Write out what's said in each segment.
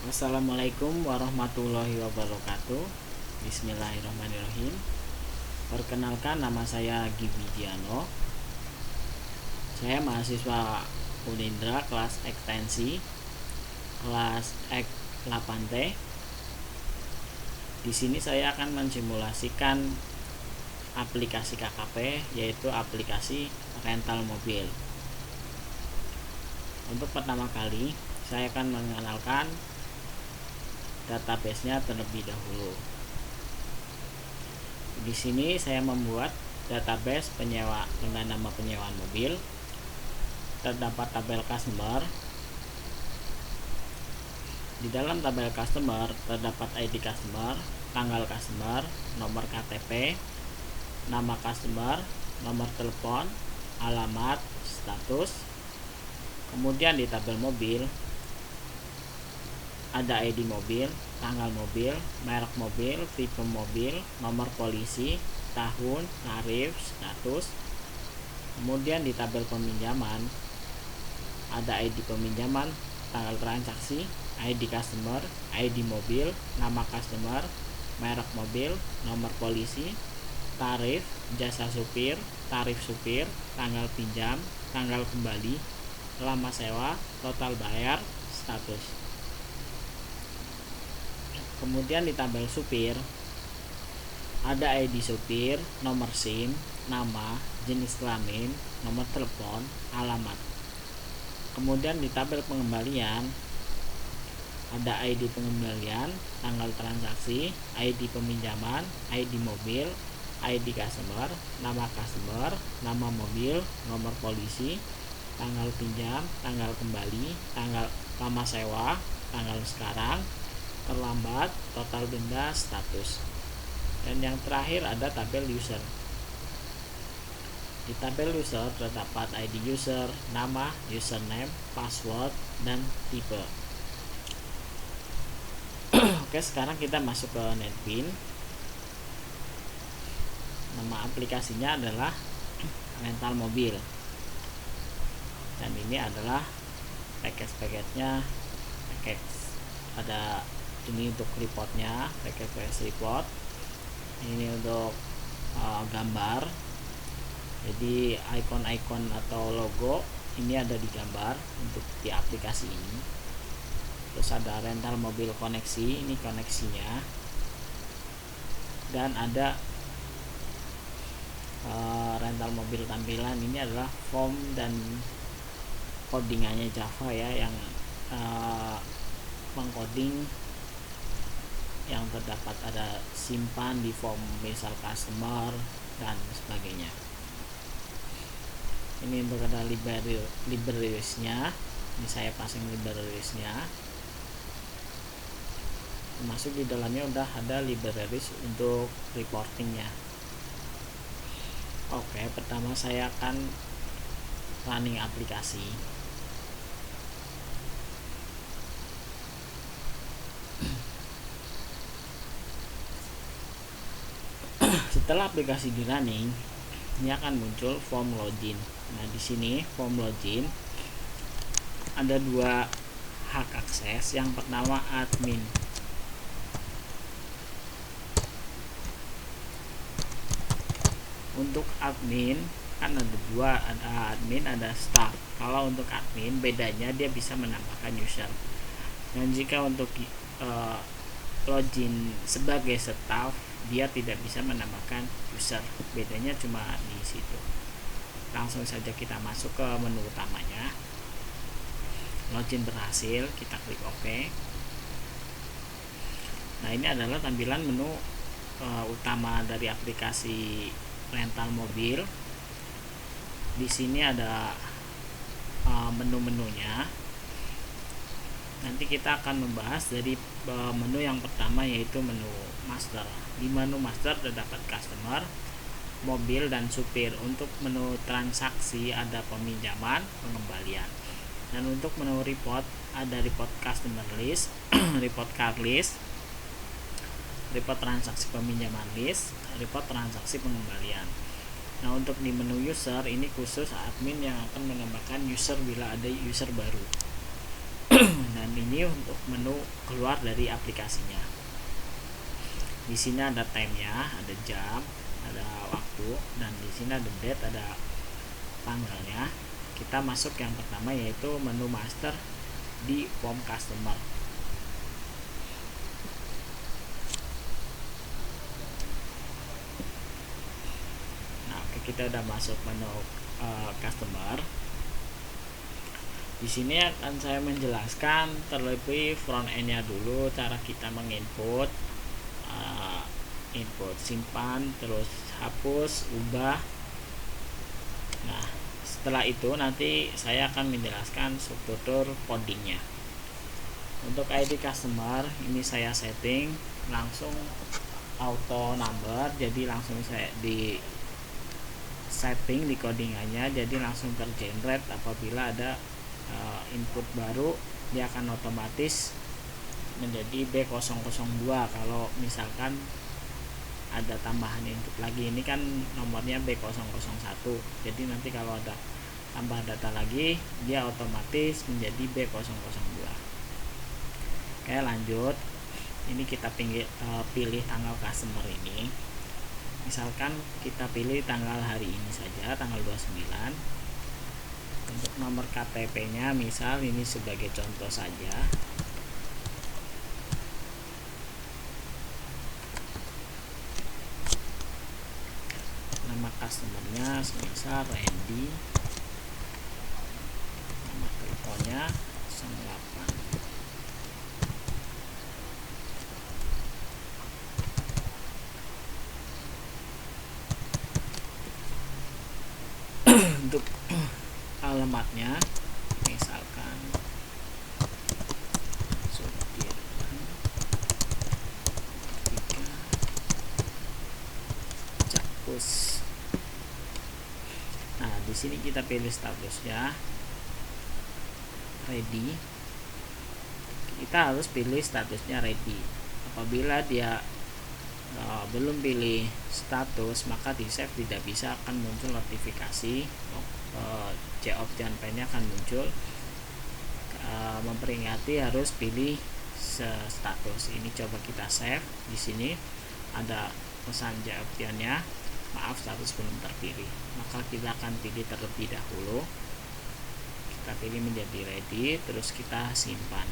Assalamualaikum warahmatullahi wabarakatuh. Bismillahirrahmanirrahim. Perkenalkan, nama saya Gibi Diano. Saya mahasiswa Unindra kelas ekstensi kelas Ek 8T. Di sini saya akan mensimulasikan aplikasi KKP, yaitu aplikasi rental mobil. Untuk pertama kali saya akan mengenalkan database-nya terlebih dahulu. Di sini saya membuat database penyewa dengan nama penyewaan mobil. Terdapat tabel customer. Di dalam tabel customer terdapat ID customer, tanggal customer, nomor KTP, nama customer, nomor telepon, alamat, status. Kemudian di tabel mobil ada ID mobil, tanggal mobil, merek mobil, tipe mobil, nomor polisi, tahun, tarif, status. Kemudian di tabel peminjaman ada ID peminjaman, tanggal transaksi, ID customer, ID mobil, nama customer, merek mobil, nomor polisi, tarif, jasa supir, tarif supir, tanggal pinjam, tanggal kembali, lama sewa, total bayar, status. Kemudian di tabel supir ada ID supir, nomor SIM, nama, jenis kelamin, nomor telepon, alamat. Kemudian di tabel pengembalian ada ID pengembalian, tanggal transaksi, ID peminjaman, ID mobil, ID customer, nama mobil, nomor polisi, tanggal pinjam, tanggal kembali, tanggal lama sewa, tanggal sekarang, terlambat, total denda, status. Dan yang terakhir ada tabel user. Di tabel user terdapat ID user, nama, username, password, dan tipe. Oke, sekarang kita masuk ke NetBeans. Nama aplikasinya adalah rental mobil. Dan ini adalah package-nya. Ada ini untuk reportnya, package report. Ini untuk gambar. Jadi ikon-ikon atau logo ini ada di gambar untuk di aplikasi ini. Terus ada rental mobil koneksi, ini koneksinya. Dan ada rental mobil tampilan, ini adalah form dan codingannya Java ya, yang mengcoding yang terdapat ada simpan di form misal customer dan sebagainya. Ini untuk ada libraries-nya. Ini saya pasang libraries-nya. Masuk di dalamnya udah ada libraries untuk reportingnya. Oke, pertama saya akan running aplikasi. Setelah aplikasi di running, ini akan muncul form login. Nah, di sini form login ada dua hak akses. Yang pertama admin. Untuk admin kan ada dua, ada admin, ada staff. Kalau untuk admin bedanya dia bisa menambahkan user. Dan jika untuk login sebagai staff, dia tidak bisa menambahkan user. Bedanya cuma di situ. Langsung saja kita masuk ke menu utamanya. Login berhasil, kita klik OK. Nah, ini adalah tampilan menu utama dari aplikasi rental mobil. Di sini ada menu-menunya. Nanti kita akan membahas dari menu yang pertama, yaitu menu master. Di menu master terdapat customer, mobil, dan supir. Untuk menu transaksi ada peminjaman, pengembalian. Dan untuk menu report ada report customer list, report car list, report transaksi peminjaman list, report transaksi pengembalian. Nah, untuk di menu user ini khusus admin yang akan menambahkan user bila ada user baru. Dan ini untuk menu keluar dari aplikasinya. Di sini ada time-nya, ada jam, ada waktu, dan di sini ada date, ada tanggalnya. Kita masuk yang pertama yaitu menu master di form customer. Nah, oke, kita udah masuk menu customer. Di sini akan saya menjelaskan terlebih front end-nya dulu, cara kita menginput, input, simpan, terus hapus, ubah. Nah, setelah itu nanti saya akan menjelaskan struktur codingnya. Untuk ID customer ini saya setting langsung auto number, jadi langsung saya di setting di codingannya, jadi langsung tergenerate apabila ada input baru, dia akan otomatis menjadi B002. Kalau misalkan ada tambahan input lagi, ini kan nomornya B001, jadi nanti kalau ada tambah data lagi dia otomatis menjadi B002. Oke, lanjut. Ini kita pilih tanggal customer ini. Misalkan kita pilih tanggal hari ini saja, tanggal 29. Untuk nomor KTP-nya misal ini sebagai contoh saja. Nama customernya misal Randy. Nomor teleponnya 08. Untuk alamatnya misalkan Sudirman 3 Cakpus. Nah, di sini kita pilih statusnya ready. Kita harus pilih statusnya ready. Apabila dia belum pilih status, maka di save tidak bisa, akan muncul notifikasi C-Option pane-nya akan muncul memperingati harus pilih status. Ini coba kita save. Di sini ada pesan C-Option-nya, maaf status belum terpilih, maka kita akan pilih terlebih dahulu. Kita pilih menjadi ready, terus kita simpan.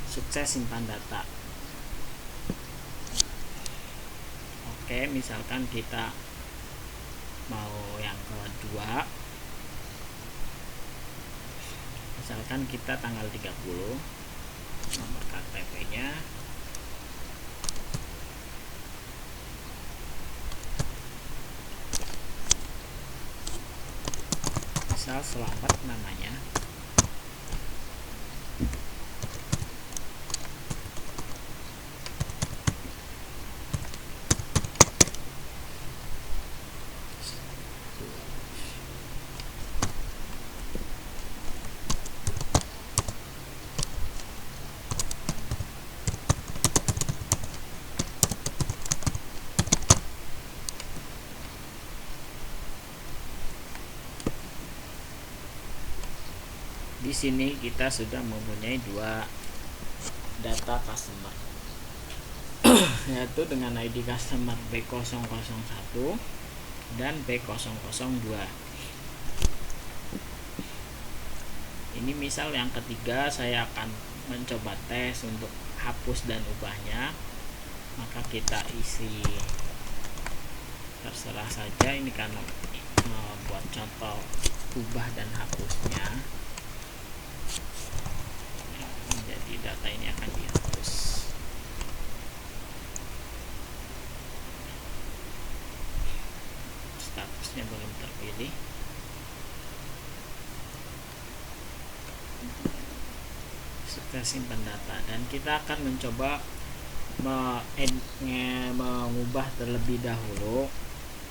Sukses simpan data. Oke, misalkan kita mau yang kedua, misalkan kita tanggal 30, nomor KTP-nya misal Selamat namanya. Di sini kita sudah mempunyai dua data customer yaitu dengan ID customer B001 dan B002. Ini misal yang ketiga saya akan mencoba tes untuk hapus dan ubahnya, maka kita isi terserah saja, ini karena buat contoh ubah dan hapusnya. Jadi data ini akan dihapus. Statusnya belum terpilih. Sukses simpan data, dan kita akan mencoba mengubah terlebih dahulu.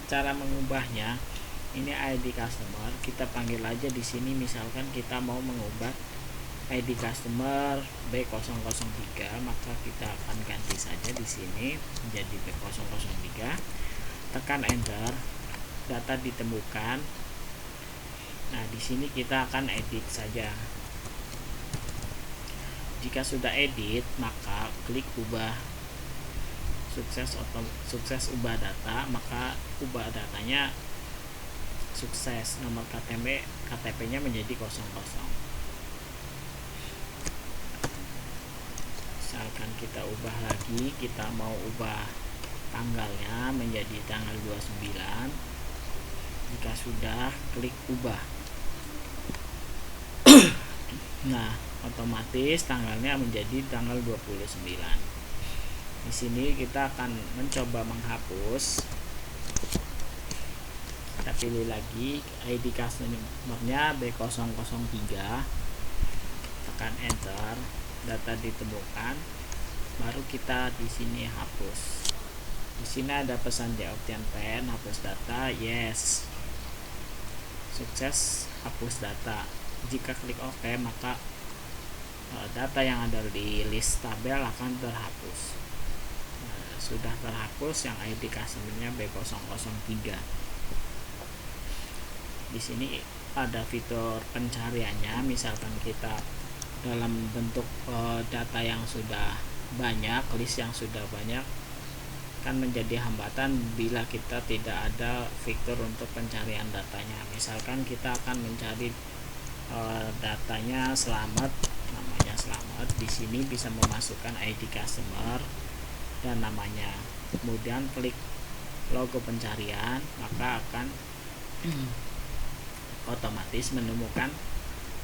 Cara mengubahnya, ini ID customer, kita panggil aja di sini. Misalkan kita mau mengubah ID customer B003, maka kita akan ganti saja di sini menjadi B003. Tekan enter, data ditemukan. Nah, di sini kita akan edit saja. Jika sudah edit, maka klik ubah sukses ubah data, maka ubah datanya sukses, nomor KTP-nya menjadi 00. Misalkan kita ubah lagi, kita mau ubah tanggalnya menjadi tanggal 29. Jika sudah, klik ubah. Nah, otomatis tanggalnya menjadi tanggal 29. Di sini kita akan mencoba menghapus. Kita pilih lagi ID customer-nya B003, tekan enter, data ditemukan, baru kita di sini hapus. Di sini ada pesan di Option Pen, hapus data, yes, sukses hapus data. Jika klik OK, maka data yang ada di list tabel akan terhapus. Sudah terhapus yang ID customer-nya B003. Di sini ada fitur pencariannya, misalkan kita dalam bentuk data yang sudah banyak, list yang sudah banyak, kan menjadi hambatan bila kita tidak ada fitur untuk pencarian datanya. Misalkan kita akan mencari datanya Slamet, namanya Slamet. Di sini bisa memasukkan ID customer dan namanya, kemudian klik logo pencarian, maka akan otomatis menemukan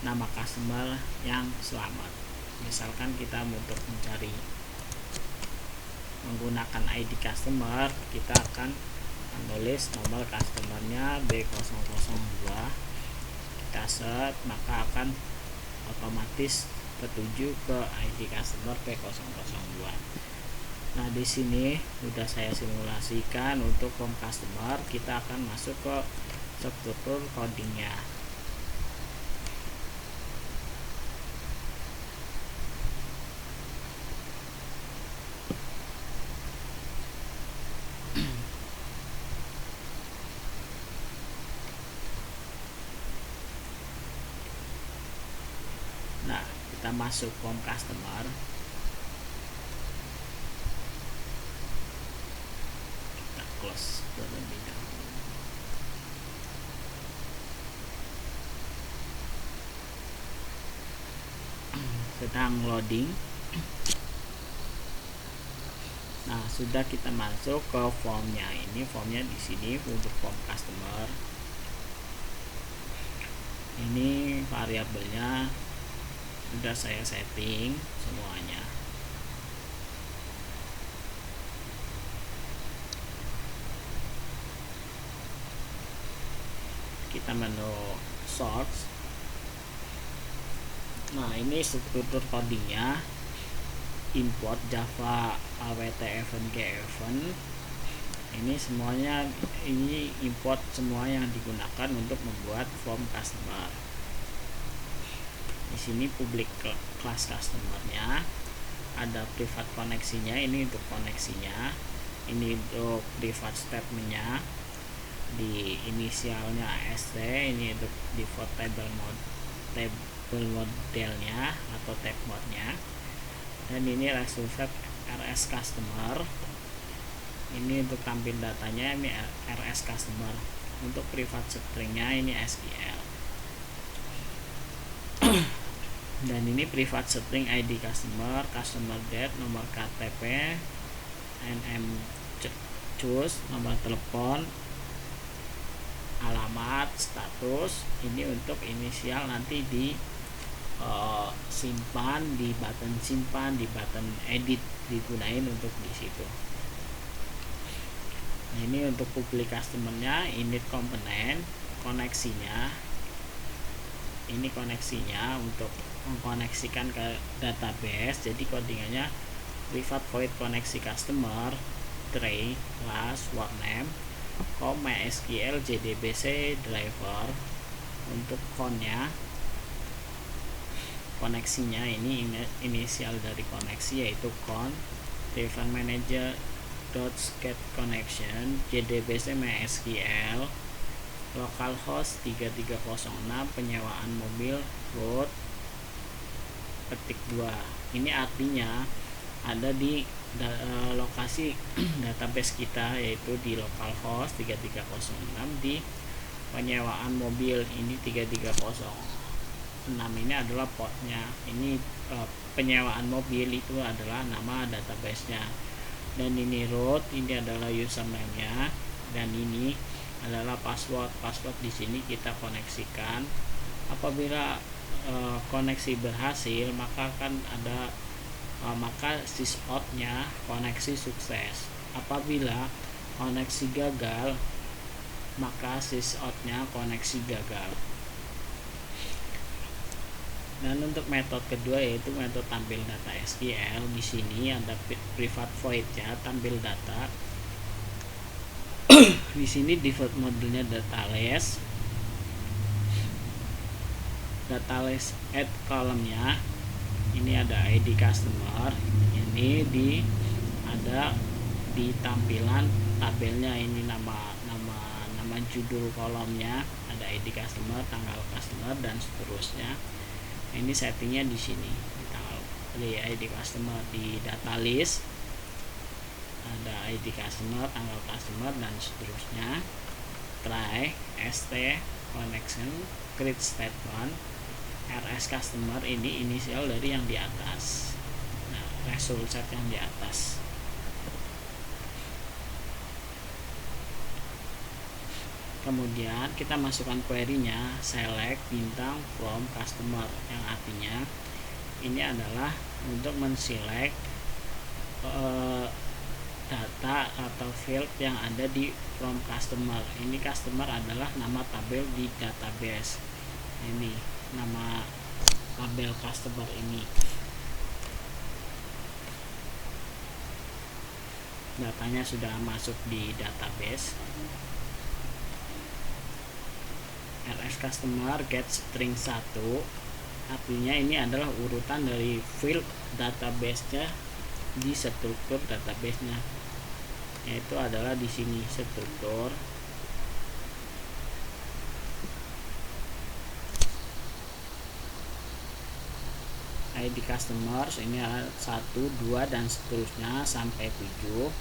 nama customer yang Slamet. Misalkan kita untuk mencari menggunakan ID customer, kita akan menulis nomor customernya B002, kita set, maka akan otomatis tertuju ke ID customer B002. Nah, di sini sudah saya simulasikan untuk form customer. Kita akan masuk ke struktur codingnya. Nah, kita masuk form customer. Kita close terlebih dahulu. Sedang loading. Nah, sudah kita masuk ke formnya. Ini formnya di sini untuk form customer. Ini variabelnya sudah saya setting semuanya. Kita menu source. Nah, ini struktur codingnya, import Java awt event ke event. Ini semuanya, ini import semua yang digunakan untuk membuat form customer. Di sini public class customernya, ada private koneksinya, ini untuk koneksinya, ini untuk private statementnya, di inisialnya st, ini untuk default table modelnya atau tab mode-nya, dan ini result rs customer. Ini untuk tampil datanya, ini rs customer. Untuk private stringnya ini SQL. Dan ini private string ID customer, customer date, nomor KTP, choose, nomor telepon, alamat, status. Ini untuk inisial, nanti di simpan di button simpan, di button edit, digunain untuk di situ. Nah, ini untuk public customernya, init komponen, koneksinya. Ini koneksinya untuk mengkoneksikan ke database. Jadi codingannya private void koneksi customer tray class warname MySQL JDBC driver. Untuk connya, koneksinya ini inisial dari koneksi yaitu con event manager .get connection JDBC MySQL localhost 3306 penyewaan mobil root petik 2. Ini artinya ada di lokasi database kita, yaitu di localhost 3306 di penyewaan mobil. Ini 3306 ini adalah portnya. Ini penyewaan mobil itu adalah nama databasenya, dan ini root, ini adalah username-nya, dan ini adalah password. Di sini kita koneksikan. Apabila koneksi berhasil, maka akan ada maka sysout-nya koneksi sukses. Apabila koneksi gagal, maka sysout-nya koneksi gagal. Dan untuk metode kedua yaitu metode tampil data SQL. Di sini ada private void ya, tampil data. Di sini default modulnya dataless add column-nya. Ini ada ID customer, ini ada di tampilan tabelnya, ini nama judul kolomnya, ada ID customer, tanggal customer, dan seterusnya. Ini settingnya di sini, di ID customer, di data list ada ID customer, tanggal customer, dan seterusnya. Try st connection create statement RS customer, ini inisial dari yang di atas. Nah, result set yang di atas. Kemudian kita masukkan query-nya select bintang from customer, yang artinya ini adalah untuk menselect data atau field yang ada di from customer. Ini customer adalah nama tabel di database. Ini nama tabel customer ini. Datanya sudah masuk di database. RS customer get string 1, artinya ini adalah urutan dari field database-nya di struktur database-nya, yaitu adalah di sini struktur. ID customers ini 1, 2, dan seterusnya sampai 7.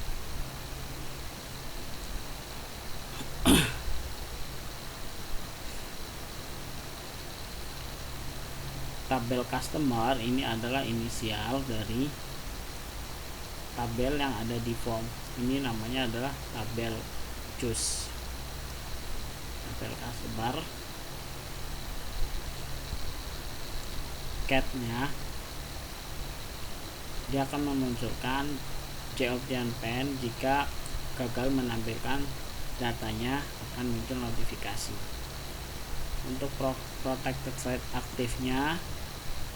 Tabel customer ini adalah inisial dari tabel yang ada di form. Ini namanya adalah tabel choose. Tabel customer. Cat-nya dia akan memunculkan JObjectPen. Jika gagal menampilkan datanya, akan muncul notifikasi. Untuk protected thread aktifnya,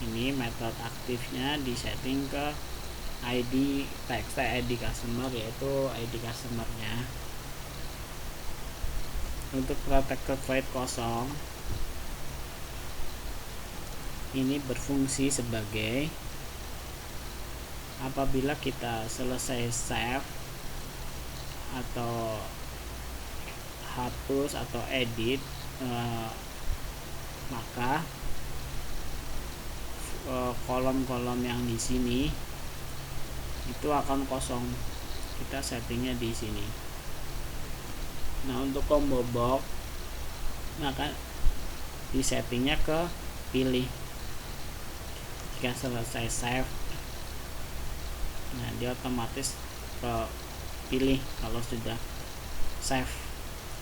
ini metode aktifnya disetting ke ID txt ID customer, yaitu ID customernya. Untuk protected thread kosong, ini berfungsi sebagai apabila kita selesai save atau hapus atau edit, maka kolom-kolom yang di sini itu akan kosong. Kita settingnya di sini. Nah, untuk combo box, maka di settingnya ke pilih. Jika selesai save, nah dia otomatis ke pilih kalau sudah save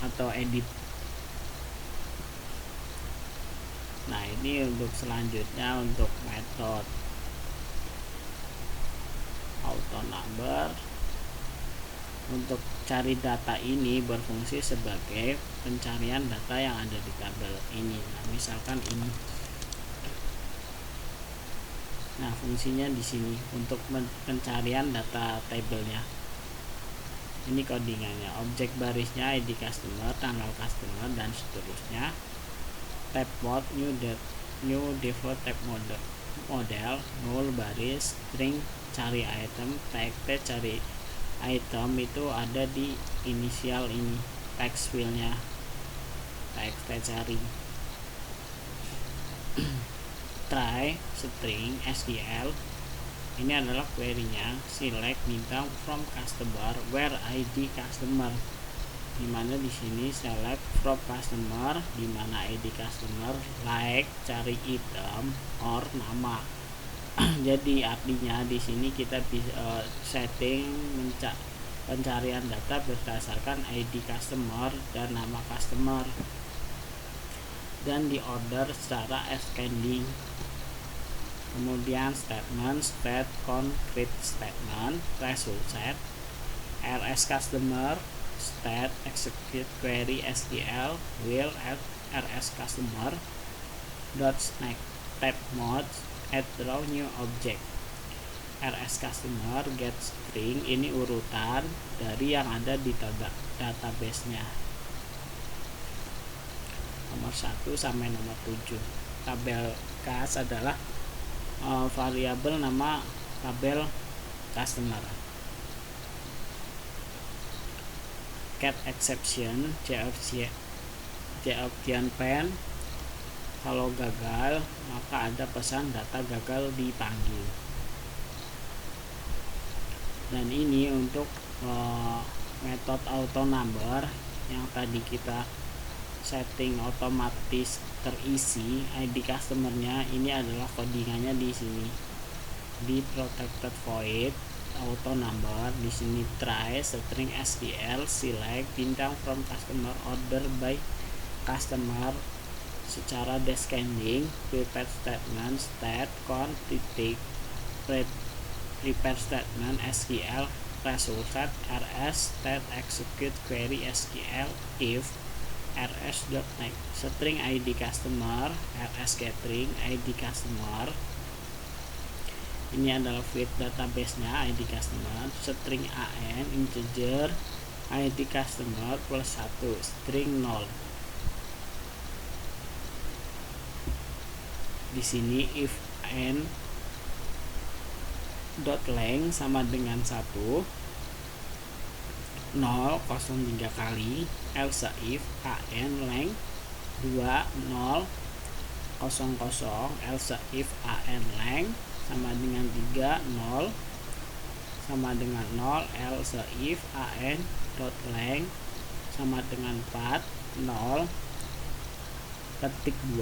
atau edit. Nah, ini untuk selanjutnya untuk metode auto number. Untuk cari data ini berfungsi sebagai pencarian data yang ada di tabel ini. Nah, misalkan ini. Nah, fungsinya di sini untuk pencarian data tabelnya. Ini codingannya. Objek barisnya ID customer, tanggal customer, dan seterusnya. Tab mode new default tab model null baris string cari item txt cari item itu ada di inisial ini text fieldnya txt cari. try string SQL. Ini adalah query-nya, select bintang from customer where ID customer, dimana di sini select from customer, dimana ID customer, like cari item, or nama. Jadi artinya di sini kita bisa setting pencarian data berdasarkan ID customer dan nama customer, dan di order secara ascending. Kemudian statement, state concrete statement, result set, rs customer, state execute query SQL will at rs customer dot snack tab mode add draw new object. rs customer get string, ini urutan dari yang ada di database-nya, nomor 1 sampai nomor 7. Tabel cas adalah variabel nama tabel customer. Get exception, Jaujian pen, kalau gagal maka ada pesan data gagal dipanggil. Dan ini untuk metode auto number yang tadi kita setting otomatis terisi ID customernya, ini adalah codingannya di sini di protected void auto number. Di sini try string SQL select bintang from customer order by customer secara descending, prepare statement state con titik prepare statement SQL result set rs state execute query SQL if rs.next string ID customer rs gathering ID customer, ini adalah feed database nya ID customer, string an integer ID customer plus 1 string 0. Di sini if n dot length sama dengan 1 0 03 kali, else if an length 2 0 00, else if an length sama dengan 3 0 sama dengan 0, else if an dot length sama dengan 4 0, ketik 2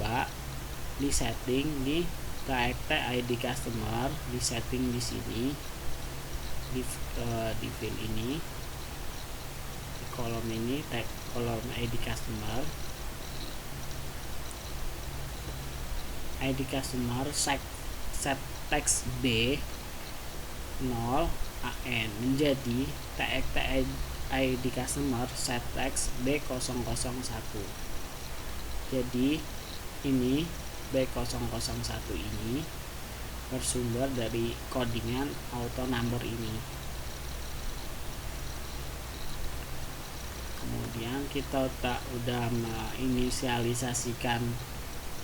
di setting di tag ID customer, di setting di sini di field ini, di kolom ini, tag kolom ID customer, ID customer set text B 0 an menjadi tag ID customer set text B001. Jadi ini B001 ini bersumber dari codingan auto number ini. Kemudian kita udah menginisialisasikan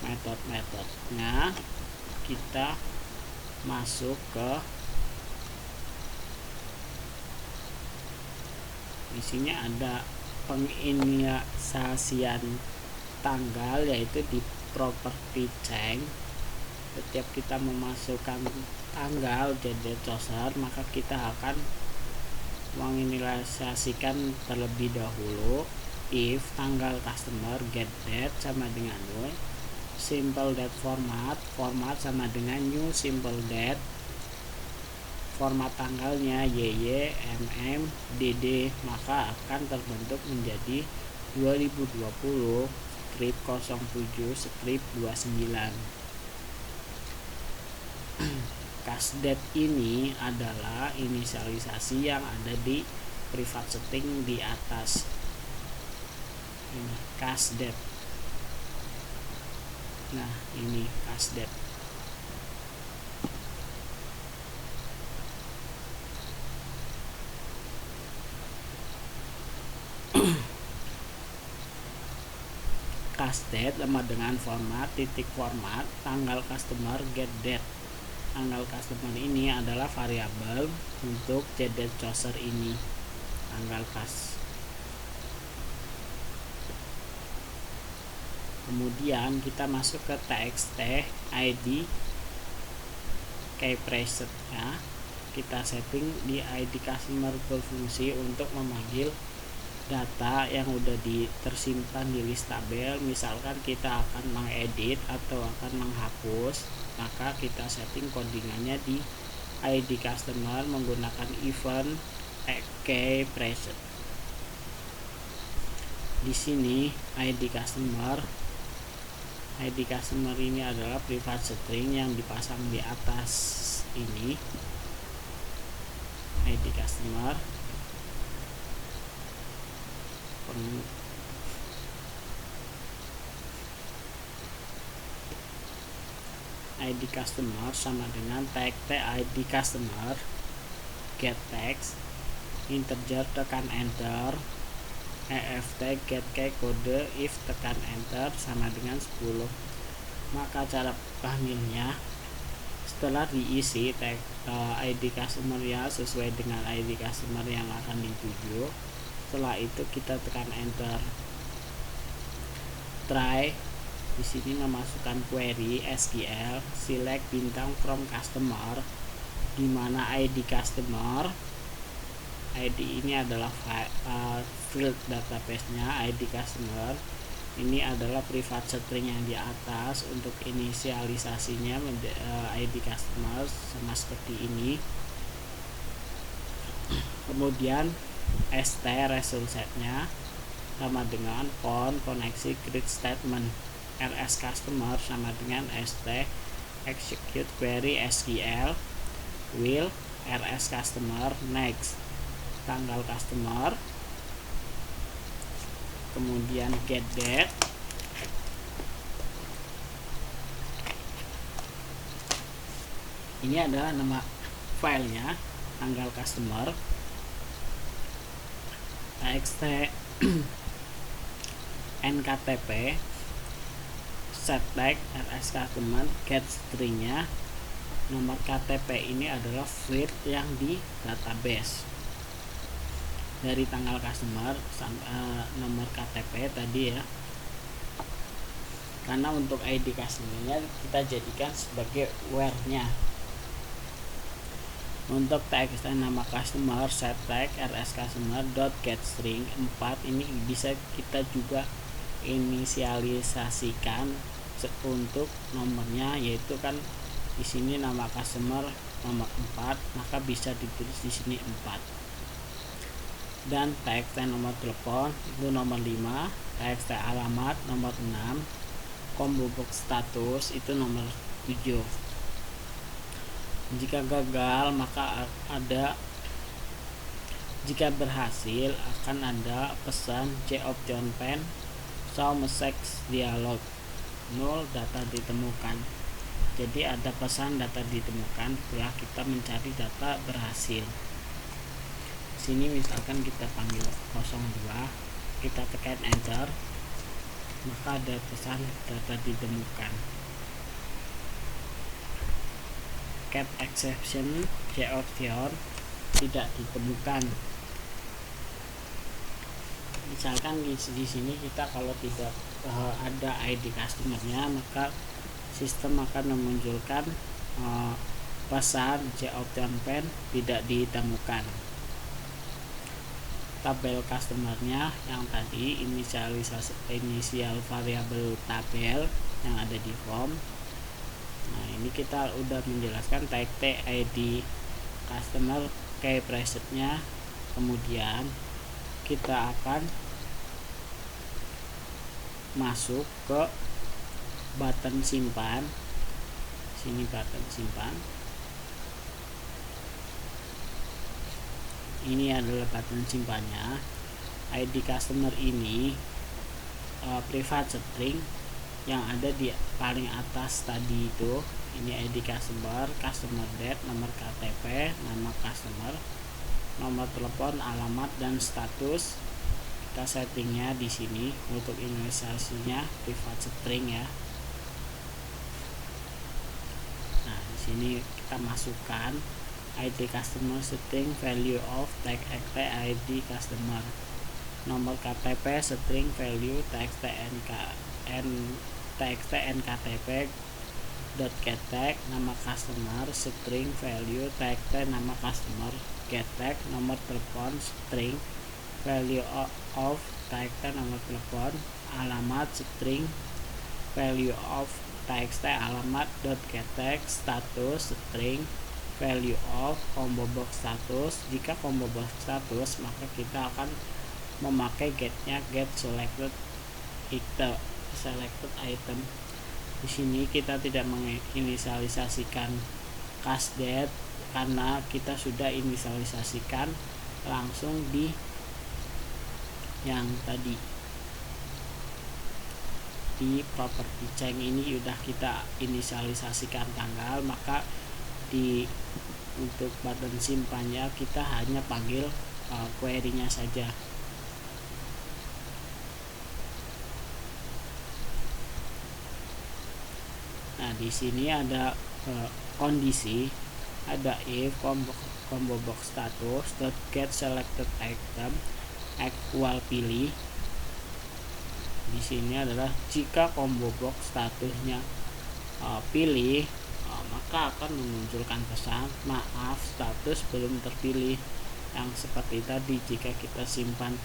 metode-metodenya, kita masuk ke di sini ada penginisialisasian tanggal, yaitu di property change. Setiap kita memasukkan tanggal jadi chooser, maka kita akan menginisialisasikan terlebih dahulu if tanggal customer get date sama dengan 0, simple date format sama dengan new simple date, format tanggalnya YY MM DD, maka akan terbentuk menjadi 2020 strip 07 strip 29. Cast date ini adalah inisialisasi yang ada di private setting di atas. Ini cast date. Nah, ini cast date. Cast date sama dengan format titik format tanggal customer get date. Tanggal customer ini adalah variabel untuk date chooser ini, tanggal cas. Kemudian kita masuk ke txt id key preset ya. Kita setting di id customer berfungsi untuk memanggil data yang udah tersimpan di list tabel. Misalkan kita akan mengedit atau akan menghapus, maka kita setting codingannya di id customer menggunakan event key preset. Di sini id customer ini adalah private string yang dipasang di atas ini. id customer id customer sama dengan txt id customer get text integer tekan enter eft get key kode if tekan enter sama dengan 10. Maka cara panggilnya setelah diisi id customer ya sesuai dengan id customer yang akan dituju, setelah itu kita tekan enter. Try di sini memasukkan query SQL select bintang from customer, di mana id customer ini adalah field database-nya. id customer ini adalah private string yang di atas. Untuk inisialisasinya id customer sama seperti ini. Kemudian st result set-nya sama dengan koneksi create statement. rs customer sama dengan st execute query SQL will rs customer next tanggal customer, kemudian get date, ini adalah nama filenya tanggal customer, txt nktp set tag rs customer get stringnya. Nomor KTP ini adalah field yang di database. Dari tanggal customer nomor KTP tadi ya, karena untuk id customernya kita jadikan sebagai where-nya. Untuk txt nama customer set tag rs customer dot get string 4 ini bisa kita juga inisialisasikan untuk nomornya, yaitu kan di sini nama customer nomor 4, maka bisa ditulis di sini 4. Dan txt nomor telepon itu nomor 5, txt alamat nomor 6, combo box status itu nomor 7. Jika gagal maka jika berhasil akan ada pesan C option pen show message dialog 0 data ditemukan. Jadi ada pesan data ditemukan setelah kita mencari data berhasil. Sini misalkan kita panggil 02, kita tekan enter, maka ada pesan data ditemukan. Cat exception C option tidak ditemukan. Misalkan di sini kita kalau tidak ada id customernya, maka sistem akan memunculkan pesan C option pen tidak ditemukan. Tabel customernya yang tadi inisial variabel tabel yang ada di form. Nah, ini kita udah menjelaskan txt id customer key presetnya. Kemudian kita akan masuk ke button simpan. Sini button simpan. Ini adalah button simpannya. id customer ini private string yang ada di paling atas tadi itu. Ini id customer, customer date, nomor KTP, nama customer, nomor telepon, alamat, dan status. Kita settingnya di sini. Untuk inisialisasinya private string ya. Nah, di sini kita masukkan id customer string value of txt id customer, nomor KTP string value txt txt nktp dot get tag nama customer string value txt nama customer get tag nomor telepon string value of txt nomor telepon alamat string value of txt alamat dot get tag status string value of combo box status. Jika combo box status, maka kita akan memakai getnya get selected item. Di sini kita tidak menginisialisasikan cast date karena kita sudah inisialisasikan langsung di yang tadi di property change ini sudah kita inisialisasikan tanggal, maka untuk button simpannya kita hanya panggil query-nya saja. Nah, di sini ada kondisi, ada if combo box status dot get selected item equal pilih. Di sini adalah jika combo box statusnya pilih, maka akan memunculkan pesan maaf status belum terpilih. Yang seperti tadi jika kita simpan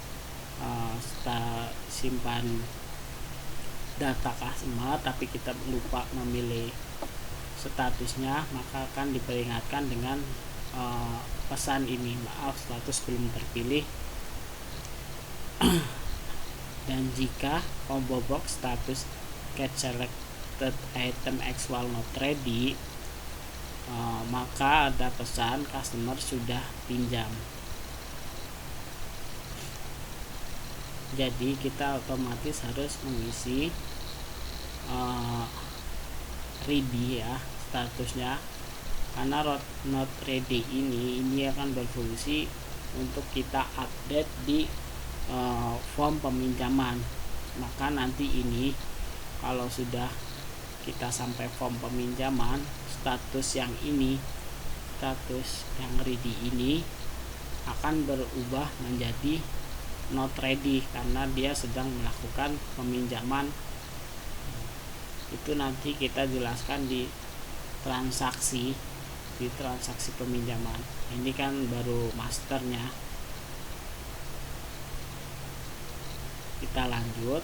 data customer tapi kita lupa memilih statusnya, maka akan diperingatkan dengan pesan ini, maaf status belum terpilih. Dan jika combo box status get selected item actual not ready, maka ada pesan customer sudah pinjam. Jadi kita otomatis harus mengisi ready ya statusnya, karena not ready ini akan berfungsi untuk kita update di form peminjaman. Maka nanti ini kalau sudah kita sampai form peminjaman, status yang ready ini akan berubah menjadi not ready karena dia sedang melakukan peminjaman. Itu nanti kita jelaskan di transaksi peminjaman. Ini kan baru masternya. Kita lanjut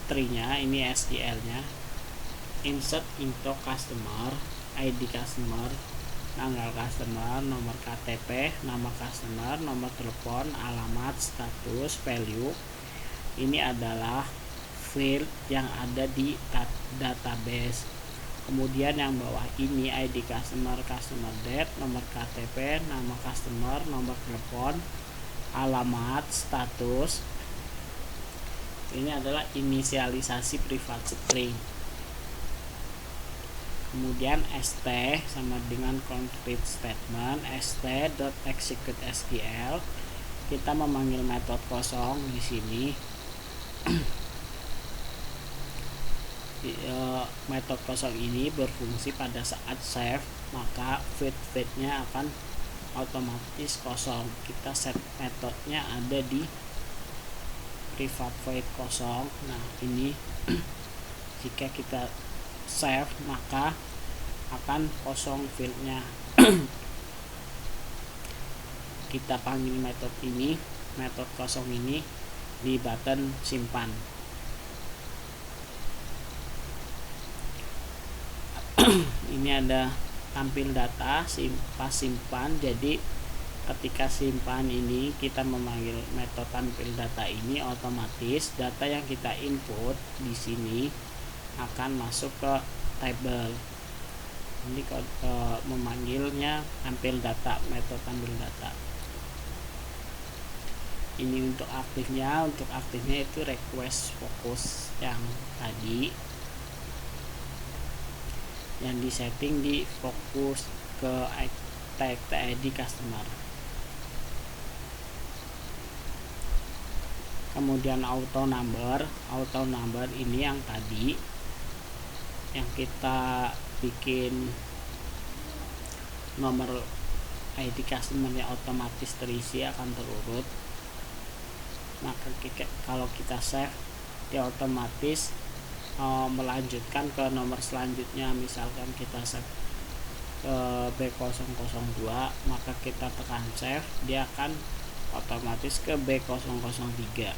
tree-nya, ini SQL-nya. Insert info customer, ID customer, tanggal customer, nomor KTP, nama customer, nomor telepon, alamat, status, value. Ini adalah field yang ada di database. Kemudian yang bawah ini ID customer, customer date, nomor KTP, nama customer, nomor telepon, alamat, status. Ini adalah inisialisasi private string. Kemudian st sama dengan concrete statement, st.execute SQL. Kita memanggil metode kosong di sini. Metode kosong ini berfungsi pada saat save, maka feed-nya akan otomatis kosong. Kita set metodenya ada di private void kosong. Nah, ini jika kita save maka akan kosong fieldnya. Kita panggil metode kosong ini di button simpan. Ini ada tampil data simpan. Jadi ketika simpan ini kita memanggil metode tampil data ini, otomatis data yang kita input di sini akan masuk ke table. Ini memanggilnya tampil data, metode tampil data. Ini untuk aktifnya itu request fokus yang tadi yang disetting di fokus ke ID customer. Kemudian auto number ini yang tadi yang kita bikin nomor ID customer-nya otomatis terisi, akan terurut. Maka kalau kita save, dia otomatis melanjutkan ke nomor selanjutnya. Misalkan kita save B002, maka kita tekan save, dia akan otomatis ke B003.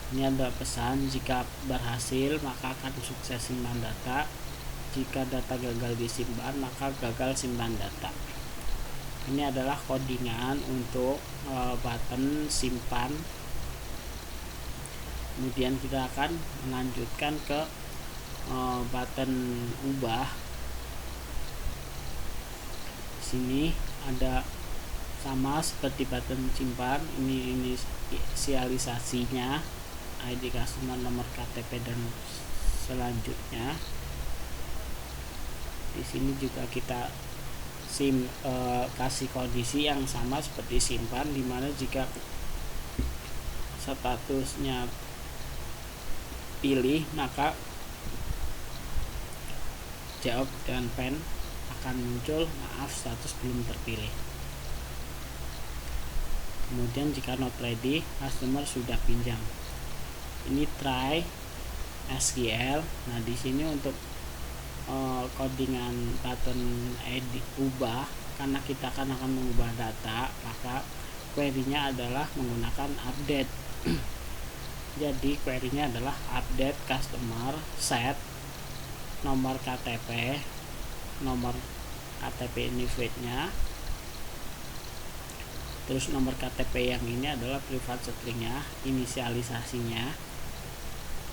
Ini ada pesan, jika berhasil maka akan sukses simpan data, jika data gagal disimpan maka gagal simpan data. Ini adalah codingan untuk button simpan. Kemudian kita akan melanjutkan ke button ubah. Sini ada sama seperti button simpan, ini inisialisasinya, ID customer, nomor KTP dan selanjutnya. Di sini juga kita kasih kondisi yang sama seperti simpan, dimana jika statusnya pilih maka jawab dengan pen akan muncul maaf status belum terpilih. Kemudian jika not ready, customer sudah pinjam. Ini try SQL. Nah di sini untuk codingan button edit ubah, karena kita akan mengubah data, maka query-nya adalah menggunakan update. Jadi query-nya adalah update customer set nomor KTP, nomor KTP ini feed-nya, terus nomor KTP yang ini adalah private string-nya, inisialisasinya,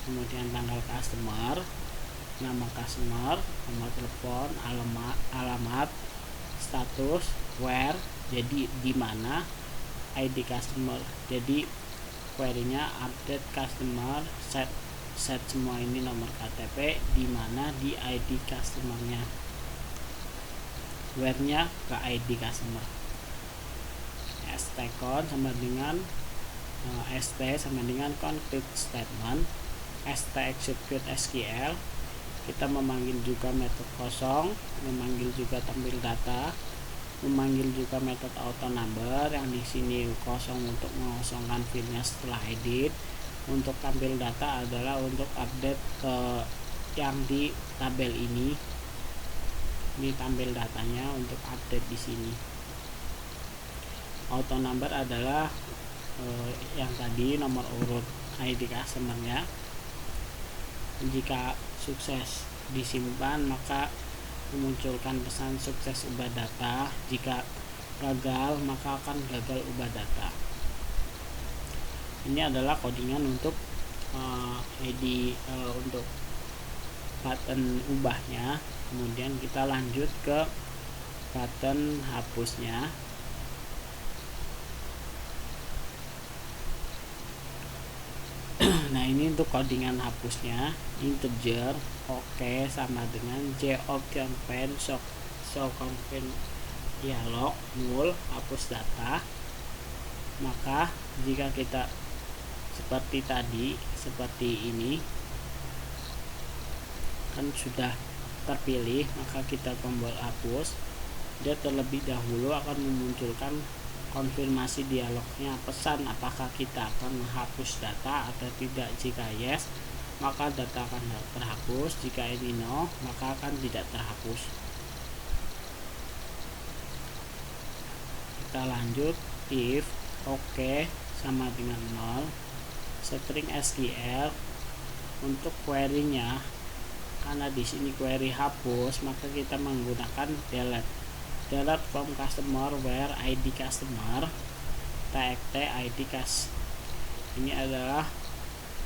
kemudian tanggal customer, nama customer, nomor telepon, alamat, status, where, jadi di mana, ID customer. Jadi query-nya update customer set semua ini nomor KTP, di mana di ID customer-nya, where-nya ke ID customer. stcon sama dengan st sama dengan concrete statement, st execute SQL. Kita memanggil juga metode kosong, memanggil juga tampil data, memanggil juga metode auto number yang di sini kosong untuk mengosongkan fieldnya setelah edit. Untuk tampil data adalah untuk update yang di tabel ini tampil datanya untuk update di sini. Auto number adalah yang tadi nomor urut ID customer-nya. Jika sukses disimpan maka memunculkan pesan sukses ubah data, jika gagal maka akan gagal ubah data. Ini adalah codingan untuk untuk button ubahnya. Kemudian kita lanjut ke button hapusnya. Nah ini untuk codingan hapusnya, integer oke sama dengan j-open show content dialog null, hapus data. Maka jika kita seperti tadi, seperti ini kan sudah terpilih, maka kita tombol hapus, dia terlebih dahulu akan memunculkan konfirmasi dialognya, pesan apakah kita akan menghapus data atau tidak. Jika yes maka data akan terhapus, jika ini no maka akan tidak terhapus. Kita lanjut, if oke sama dengan 0, string SQL untuk query-nya, karena di sini query hapus maka kita menggunakan delete from customer where ID customer txt ID cus. Ini adalah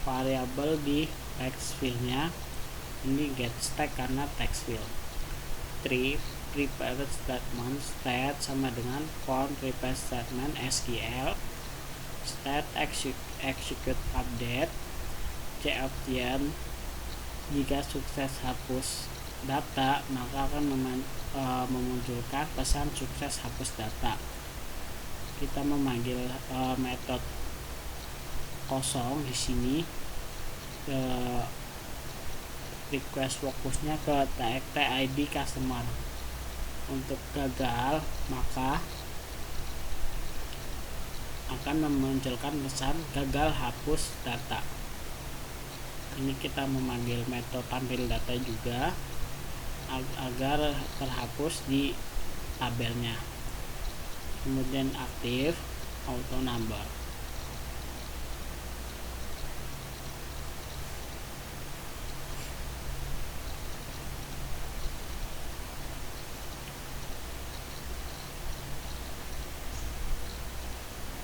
variabel di text field-nya, ini get stack karena text field. 3 prepare statement, stat sama dengan form prepare statement SQL, stat execute update, option. Jika sukses hapus data maka akan memunculkan pesan sukses hapus data. Kita memanggil metode kosong di sini, request fokusnya ke txt ID customer. Untuk gagal maka akan memunculkan pesan gagal hapus data. Ini kita memanggil metode tampil data juga agar terhapus di tabelnya. Kemudian aktif auto number.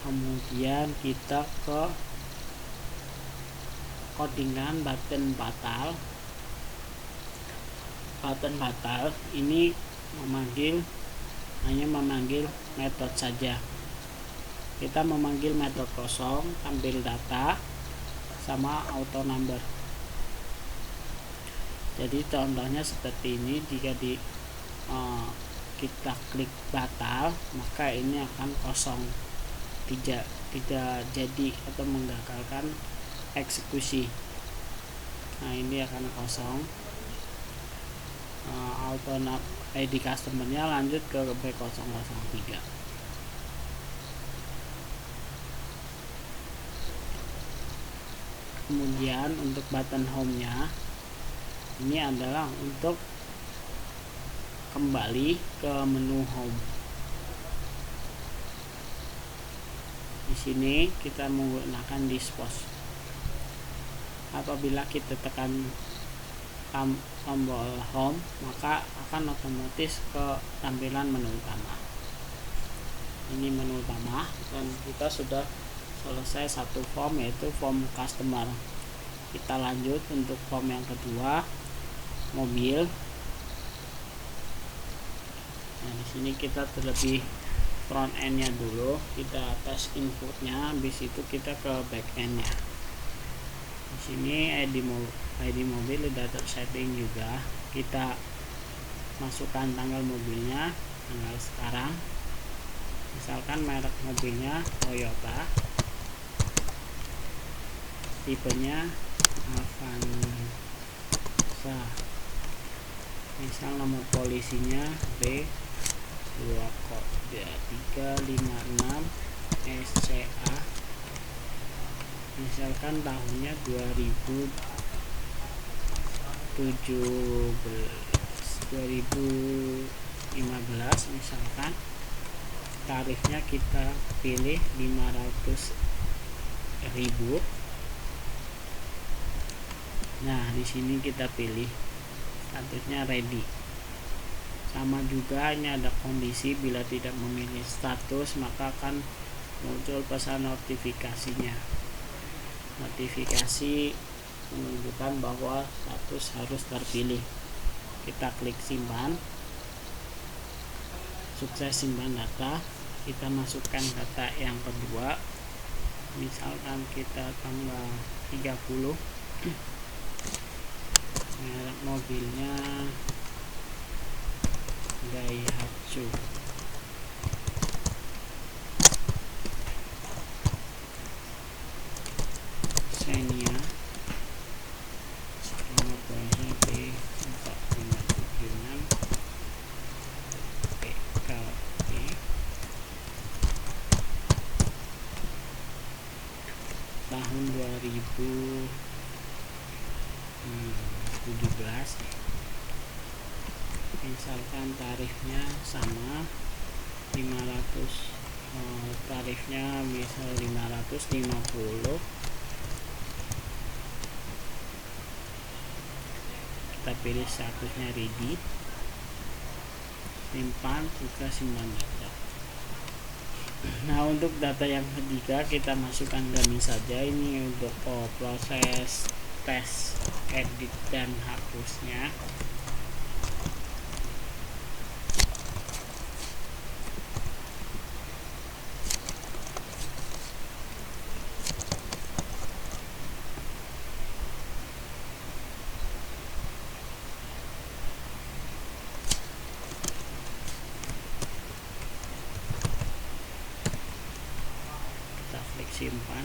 Kemudian kita ke codingan button batal. Button batal ini hanya memanggil metode saja. Kita memanggil metode kosong, tampil data, sama auto number. Jadi contohnya seperti ini, jika kita klik batal, maka ini akan kosong, tidak jadi atau menggagalkan eksekusi. Nah, ini akan kosong. Auto ID customernya lanjut ke B003. Kemudian untuk button home-nya ini adalah untuk kembali ke menu home. Di sini kita menggunakan dispose. Apabila kita tekan tombol home, maka akan otomatis ke tampilan menu utama. Ini menu utama, dan kita sudah selesai satu form, yaitu form customer. Kita lanjut untuk form yang kedua, mobil. Nah, di sini kita terlebih front end-nya dulu, kita tes inputnya, habis itu kita ke back end-nya. Di sini ID mobil udah tersetting juga. Kita masukkan tanggal mobilnya, tanggal sekarang. Misalkan merek mobilnya Toyota, tipenya Avanza, misal nomor polisinya B20356 SCA, misalkan tahunnya 2015, misalkan tarifnya kita pilih 500.000. Nah, di sini kita pilih statusnya ready. Sama juga ini ada kondisi, bila tidak memilih status maka akan muncul pesan notifikasinya. Notifikasi menunjukkan bahwa status harus terpilih. Kita klik simpan. Sukses simpan data. Kita masukkan data yang kedua. Misalkan kita tanggal 30. Merek mobilnya Daihatsu. Xenia. Nomor polisinya B4576 PKP. Tahun 2017. Misalkan tarifnya sama 500, tarifnya misal 550. Kita pilih statusnya ready, simpan, buka simpan data. Nah, untuk data yang ketiga kita masukkan dummy saja. Ini untuk proses tes, edit, dan hapusnya. Simpan.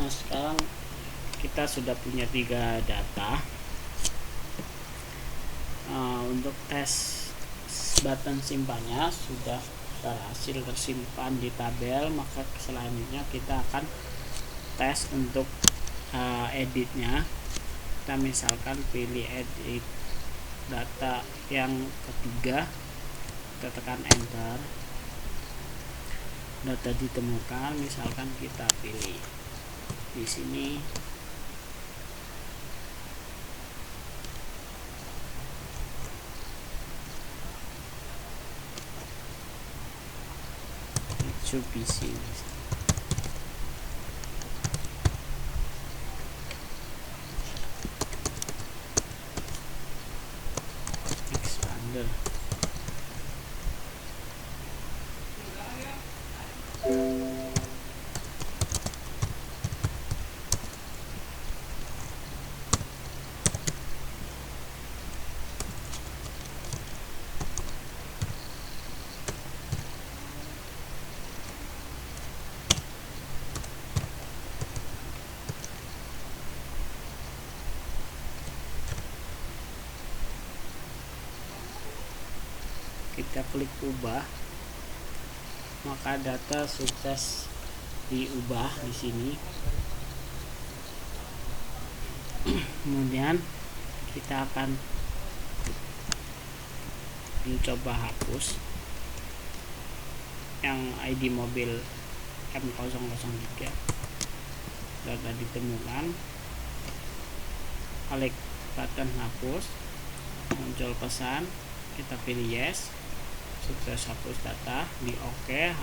Nah, sekarang kita sudah punya 3 data. Untuk tes button simpannya sudah berhasil tersimpan di tabel, maka selanjutnya kita akan tes untuk editnya. Kita misalkan pilih edit data yang ketiga, kita tekan enter, data ditemukan, misalkan kita pilih di sini Mitsubishi, expander. Kita klik ubah, maka data sukses diubah di sini. Kemudian kita akan mencoba hapus yang ID mobil M003, data ditemukan, klik button hapus, muncul pesan, kita pilih yes, sukses hapus data, di OK,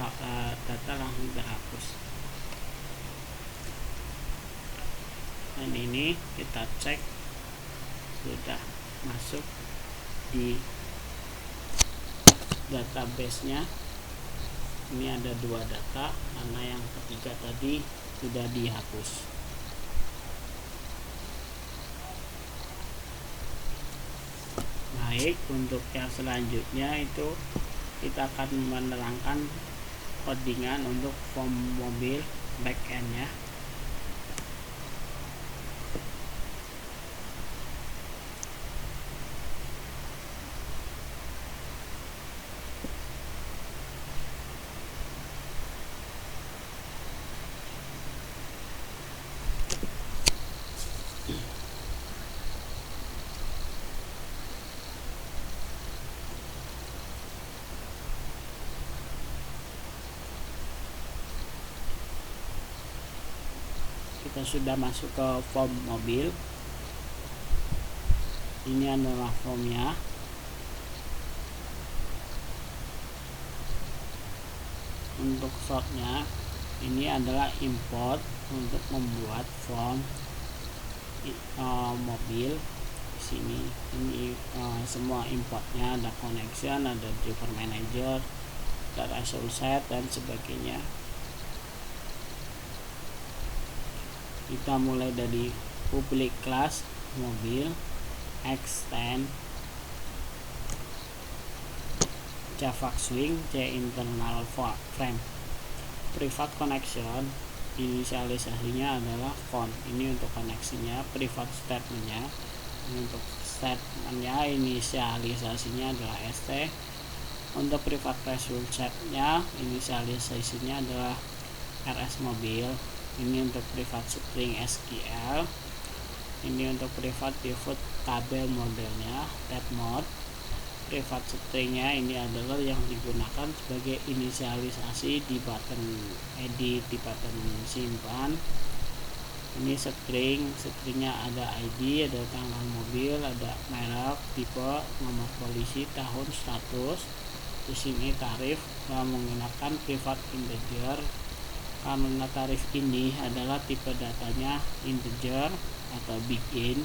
data langsung terhapus. Dan ini kita cek sudah masuk di database-nya. Ini ada 2 data, karena yang ketiga tadi sudah dihapus. Baik, untuk yang selanjutnya itu kita akan menerangkan codingan untuk form mobil backend-nya. Kita sudah masuk ke form mobil. Ini adalah formnya. Untuk shortnya, ini adalah import untuk membuat form mobil. Di sini ini semua importnya, ada connection, ada driver manager, ada source set dan sebagainya. Kita mulai dari public class mobil, extend Java Swing, internal frame, private connection, inisialisasinya adalah font. Ini untuk koneksinya, private statementnya. Ini untuk statementnya, inisialisasinya adalah st. Untuk private result setnya, inisialisasinya adalah rs mobil. Ini untuk private string SQL. Ini untuk private pivot tabel modelnya, tab mode. Private stringnya ini adalah yang digunakan sebagai inisialisasi di button edit, di button simpan. Ini stringnya ada ID, ada tanggal mobil, ada merek, tipe, nomor polisi, tahun, status. Di sini tarif menggunakan private integer. Karena tarif ini adalah tipe datanya integer atau big int.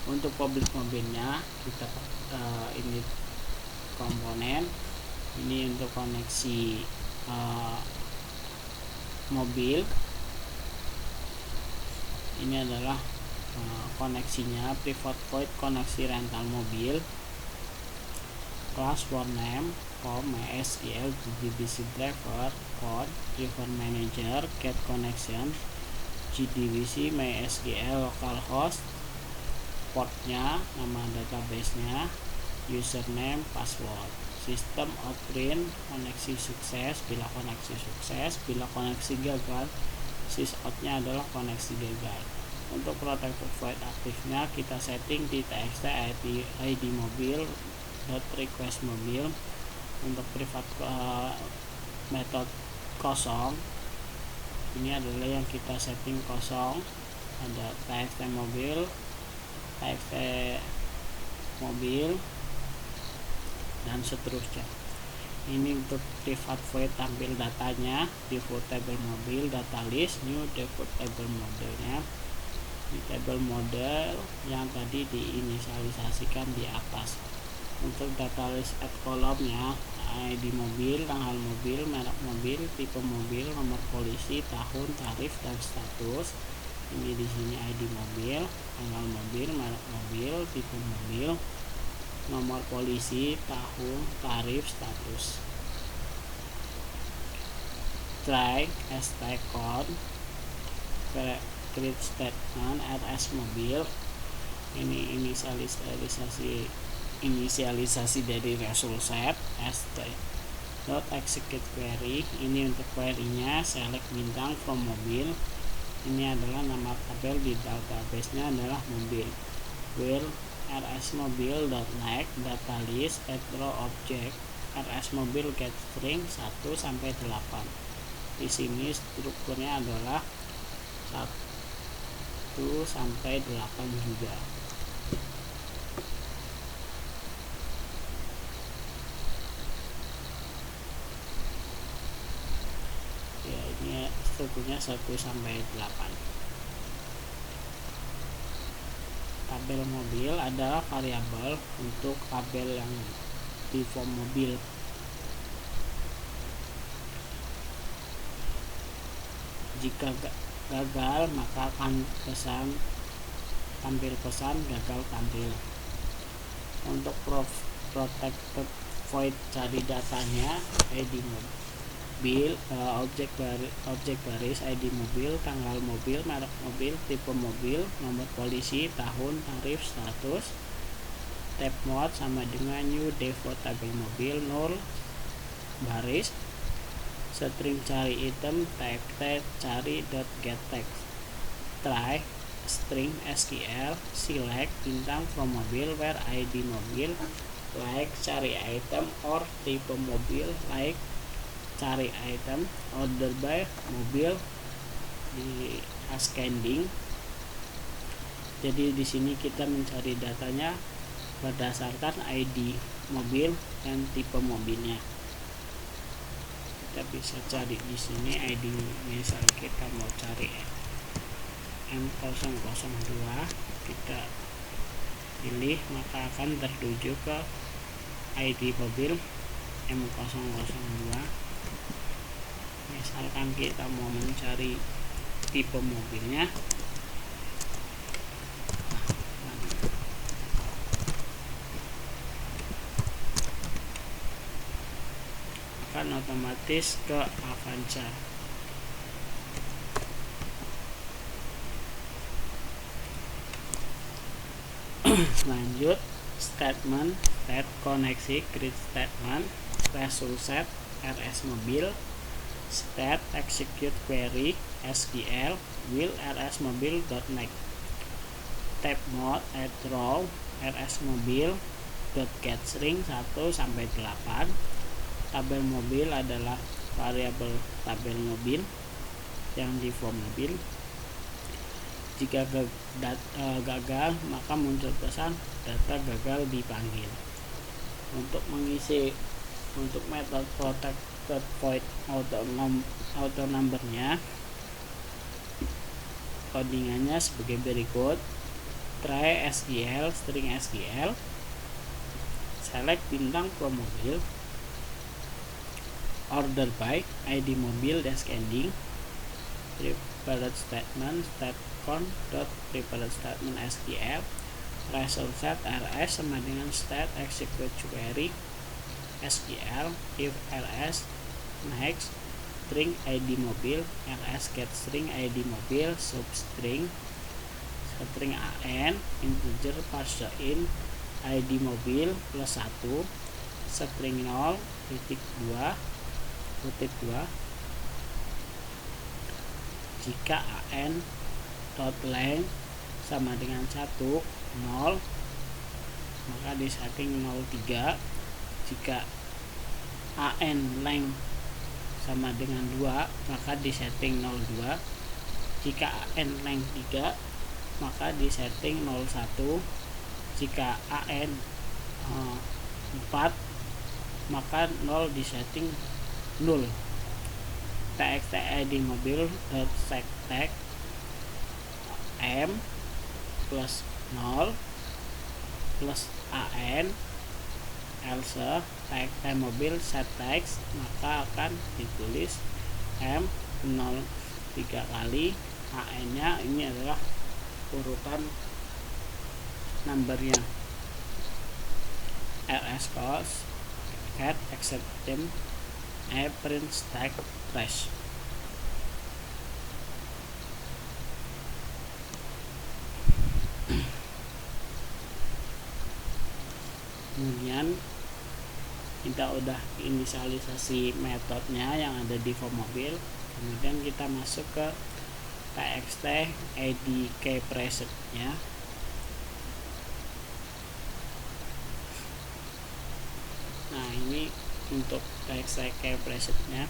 Untuk public mobilnya kita ini komponen, ini untuk koneksi mobil. Ini adalah koneksinya, private void koneksi rental mobil, class for name, form MySQL, JDBC driver, code, driver manager, get connection, JDBC, MySQL, localhost, portnya, nama database-nya, username, password. Sistem outprint koneksi sukses. Bila koneksi sukses, bila koneksi gagal, sysout-nya adalah koneksi gagal. Untuk protected void aktifnya kita setting di txt id mobil .request mobil. Untuk private method kosong, ini adalah yang kita setting kosong. Ada txt mobil, txt mobil, dan seterusnya. Ini untuk private void tampil datanya, default table mobil, data list, new default table modelnya. Di table model yang tadi diinisialisasikan di atas. Untuk data list add kolomnya, ID mobil, tanggal mobil, merek mobil, tipe mobil, nomor polisi, tahun, tarif, dan status. Ini di sini ID mobil, tanggal mobil, merek mobil, tipe mobil, nomor polisi, tahun, tarif, status. Try hashtag count, create statement, RS mobil. Ini inisialisasi dari result set. Execute query, ini untuk query-nya. Select bintang from mobil. Ini adalah nama tabel di database nya adalah mobil. Where rs mobil .next data list add row object rs mobil get string 1 sampai 8. Di sini strukturnya adalah 1 sampai 8 juga. Ya, ini strukturnya 1 sampai 8. Tabel mobil adalah variabel untuk tabel yang di form mobil. Jika gagal, maka akan tampil pesan gagal tampil. Untuk protected void cari datanya, ID mobil, objek baris ID mobil, tanggal mobil, merek mobil, tipe mobil, nomor polisi, tahun, tarif, status. Tab mode sama dengan new default tabel mobil, null baris. String cari item, txt cari .get text. Try string SQL, select bintang from mobil, where ID mobil, like cari item, or tipe mobil, like cari item, order by mobil di ascending. Jadi di sini kita mencari datanya berdasarkan ID mobil dan tipe mobilnya. Kita bisa cari di sini ID, misal kita mau cari M002, kita pilih, maka akan tertuju ke ID mobil M002. Misalkan kita mau mencari tipe mobilnya, akan otomatis ke Avanza. Lanjut statement, set koneksi, create statement, result set rs mobil, stat execute query SQL, will rs mobil .next. Tab mode add row rs mobil .get string 1 sampai 8. Tabel mobil adalah variabel tabel mobil yang di form mobil. Jika gagal, maka muncul pesan data gagal dipanggil. Untuk mengisi untuk method protected void auto numbernya, codingannya sebagai berikut. Try SQL, string SQL, select bintang from mobil, order by ID mobil descending, prepared statement, stat count prepared statement SQL, result set rs sama dengan stat execute query SQL, if rs next, string ID mobil, rs get string ID mobil, substring string an, integer parse in, ID mobil plus 1 string 0 titik 2 kutip 2 jika an dot length sama dengan 1 0 maka di setting 03. Jika an length sama dengan 2 maka di setting 02. Jika an length 3 maka di setting 01. Jika an 4 maka 0 di setting 0. txt id mobil set tag m plus 0 plus an else txt mobil set text maka akan ditulis m 0 3 kali, an nya ini adalah urutan numbernya. ls cos cat acceptem print stack trash. Kemudian kita udah inisialisasi metodenya yang ada di form mobil. Kemudian kita masuk ke txt id key preset nya. Nah, ini untuk txt key preset nya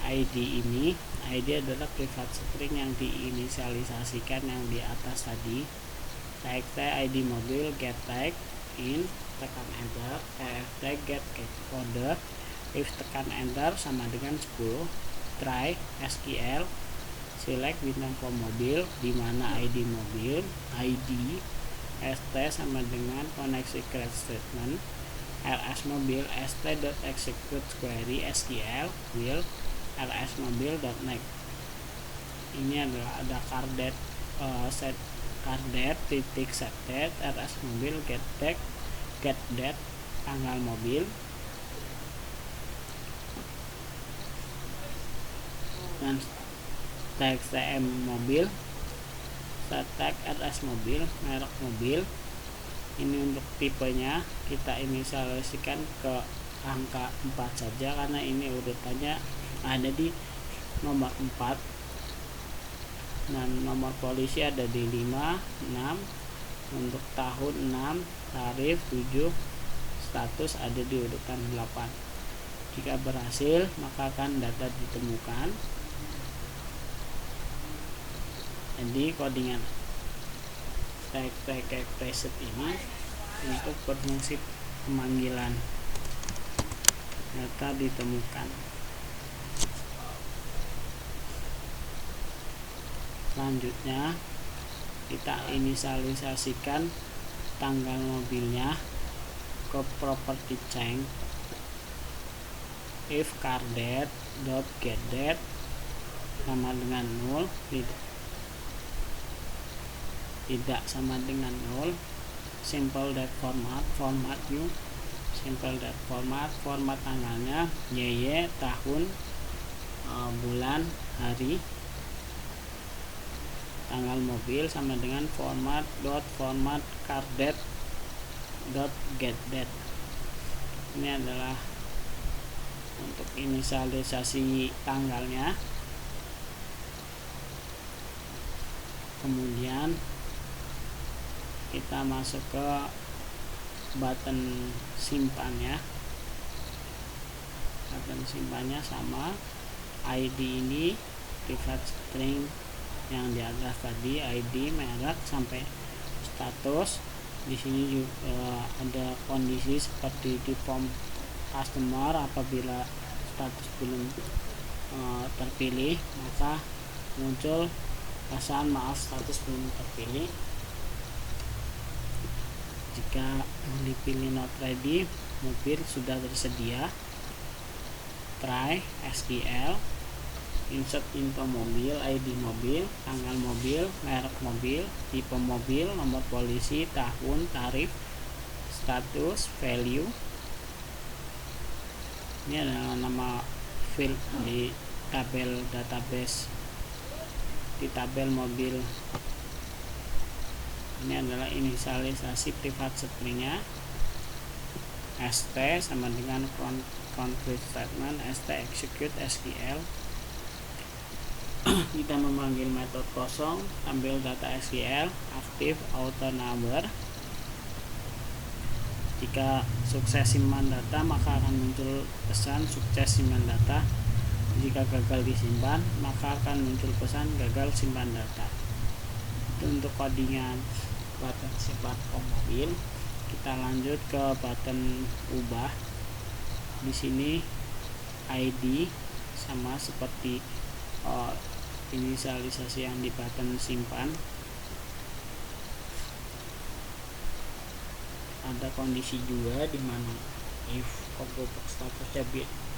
id ini, id adalah private string yang diinisialisasikan yang di atas tadi. txt id mobil get tag in, tekan enter, txt get kode, if tekan enter sama dengan 10, try SQL, select bintang form mobil di mana id mobil, id st sama dengan koneksi create statement, ls mobil st.execute query SQL will ls mobil.next. Ini adalah ada cardet set cardet titik set date, ls mobil get date tanggal mobil, dan txtm mobil set tag rs mobil merek mobil. Ini untuk tipenya kita inisialisasikan ke angka 4 saja karena ini urutannya ada di nomor 4 dan nomor polisi ada di 5, 6, untuk tahun 6, tarif 7, status ada di urutan 8. Jika berhasil maka akan data ditemukan. Jadi codingan tag preset ini untuk berfungsi pemanggilan data ditemukan. Selanjutnya kita inisialisasikan tanggal mobilnya ke property change if cardet.getDate sama dengan 0, tidak sama dengan 0, simple date format new, simple date format tanggalnya YY, tahun, bulan, hari, tanggal mobil sama dengan format cardet.getDate. Ini adalah untuk inisialisasi tanggalnya. Kemudian kita masuk ke button simpannya. Button simpannya sama, ID ini private string yang di atas tadi, ID, merek sampai status. Di sini juga ada kondisi seperti di form customer, apabila status belum terpilih maka muncul pesan maaf status belum terpilih. Jika dipilih not ready, mobil sudah tersedia, try SQL, insert info mobil, ID mobil, tanggal mobil, merek mobil, tipe mobil, nomor polisi, tahun, tarif, status, value. Ini adalah nama field di tabel database, di tabel mobil. Ini adalah inisialisasi private stringnya. st sama dengan concrete statement st execute SQL. Kita memanggil metode kosong, ambil data SQL, aktif auto number. Jika sukses simpan data, maka akan muncul pesan sukses simpan data. Jika gagal disimpan, maka akan muncul pesan gagal simpan data. Itu untuk codingan button simpan form mobil. Kita lanjut ke button ubah. Di sini ID sama seperti inisialisasi yang di button simpan. Ada kondisi juga di mana if komputer statusnya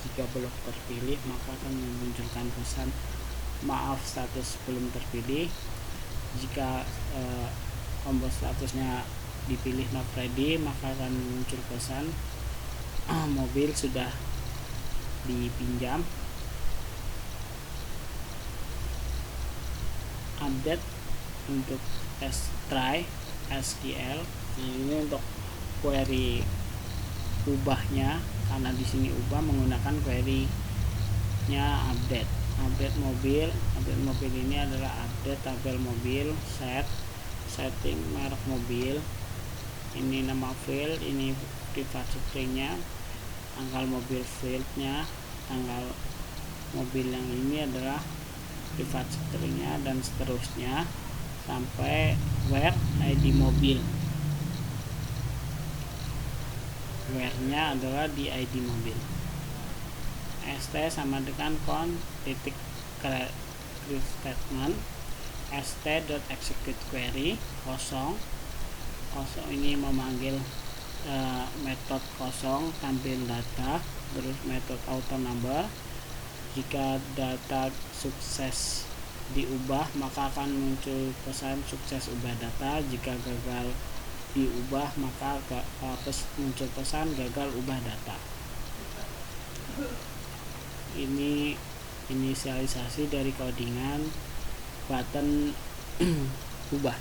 jika belum terpilih, maka akan memunculkan pesan maaf status belum terpilih. Jika komputer statusnya dipilih not ready, maka akan muncul pesan mobil sudah dipinjam. Update untuk try SQL. Nah, ini untuk query ubahnya, karena di sini ubah menggunakan query-nya update mobil. Update mobil ini adalah update tabel mobil, setting merek mobil, ini nama field, ini private string-nya, tanggal mobil field-nya, tanggal mobil yang ini adalah private string-nya, dan seterusnya sampai where ID mobil. Where-nya adalah di ID mobil. st sama dengan titik create statement st.execute query kosong ini memanggil metode kosong tampil data, terus metode auto number. Jika data sukses diubah, maka akan muncul pesan sukses ubah data. Jika gagal diubah, maka muncul pesan gagal ubah data. Ini inisialisasi dari codingan button ubah.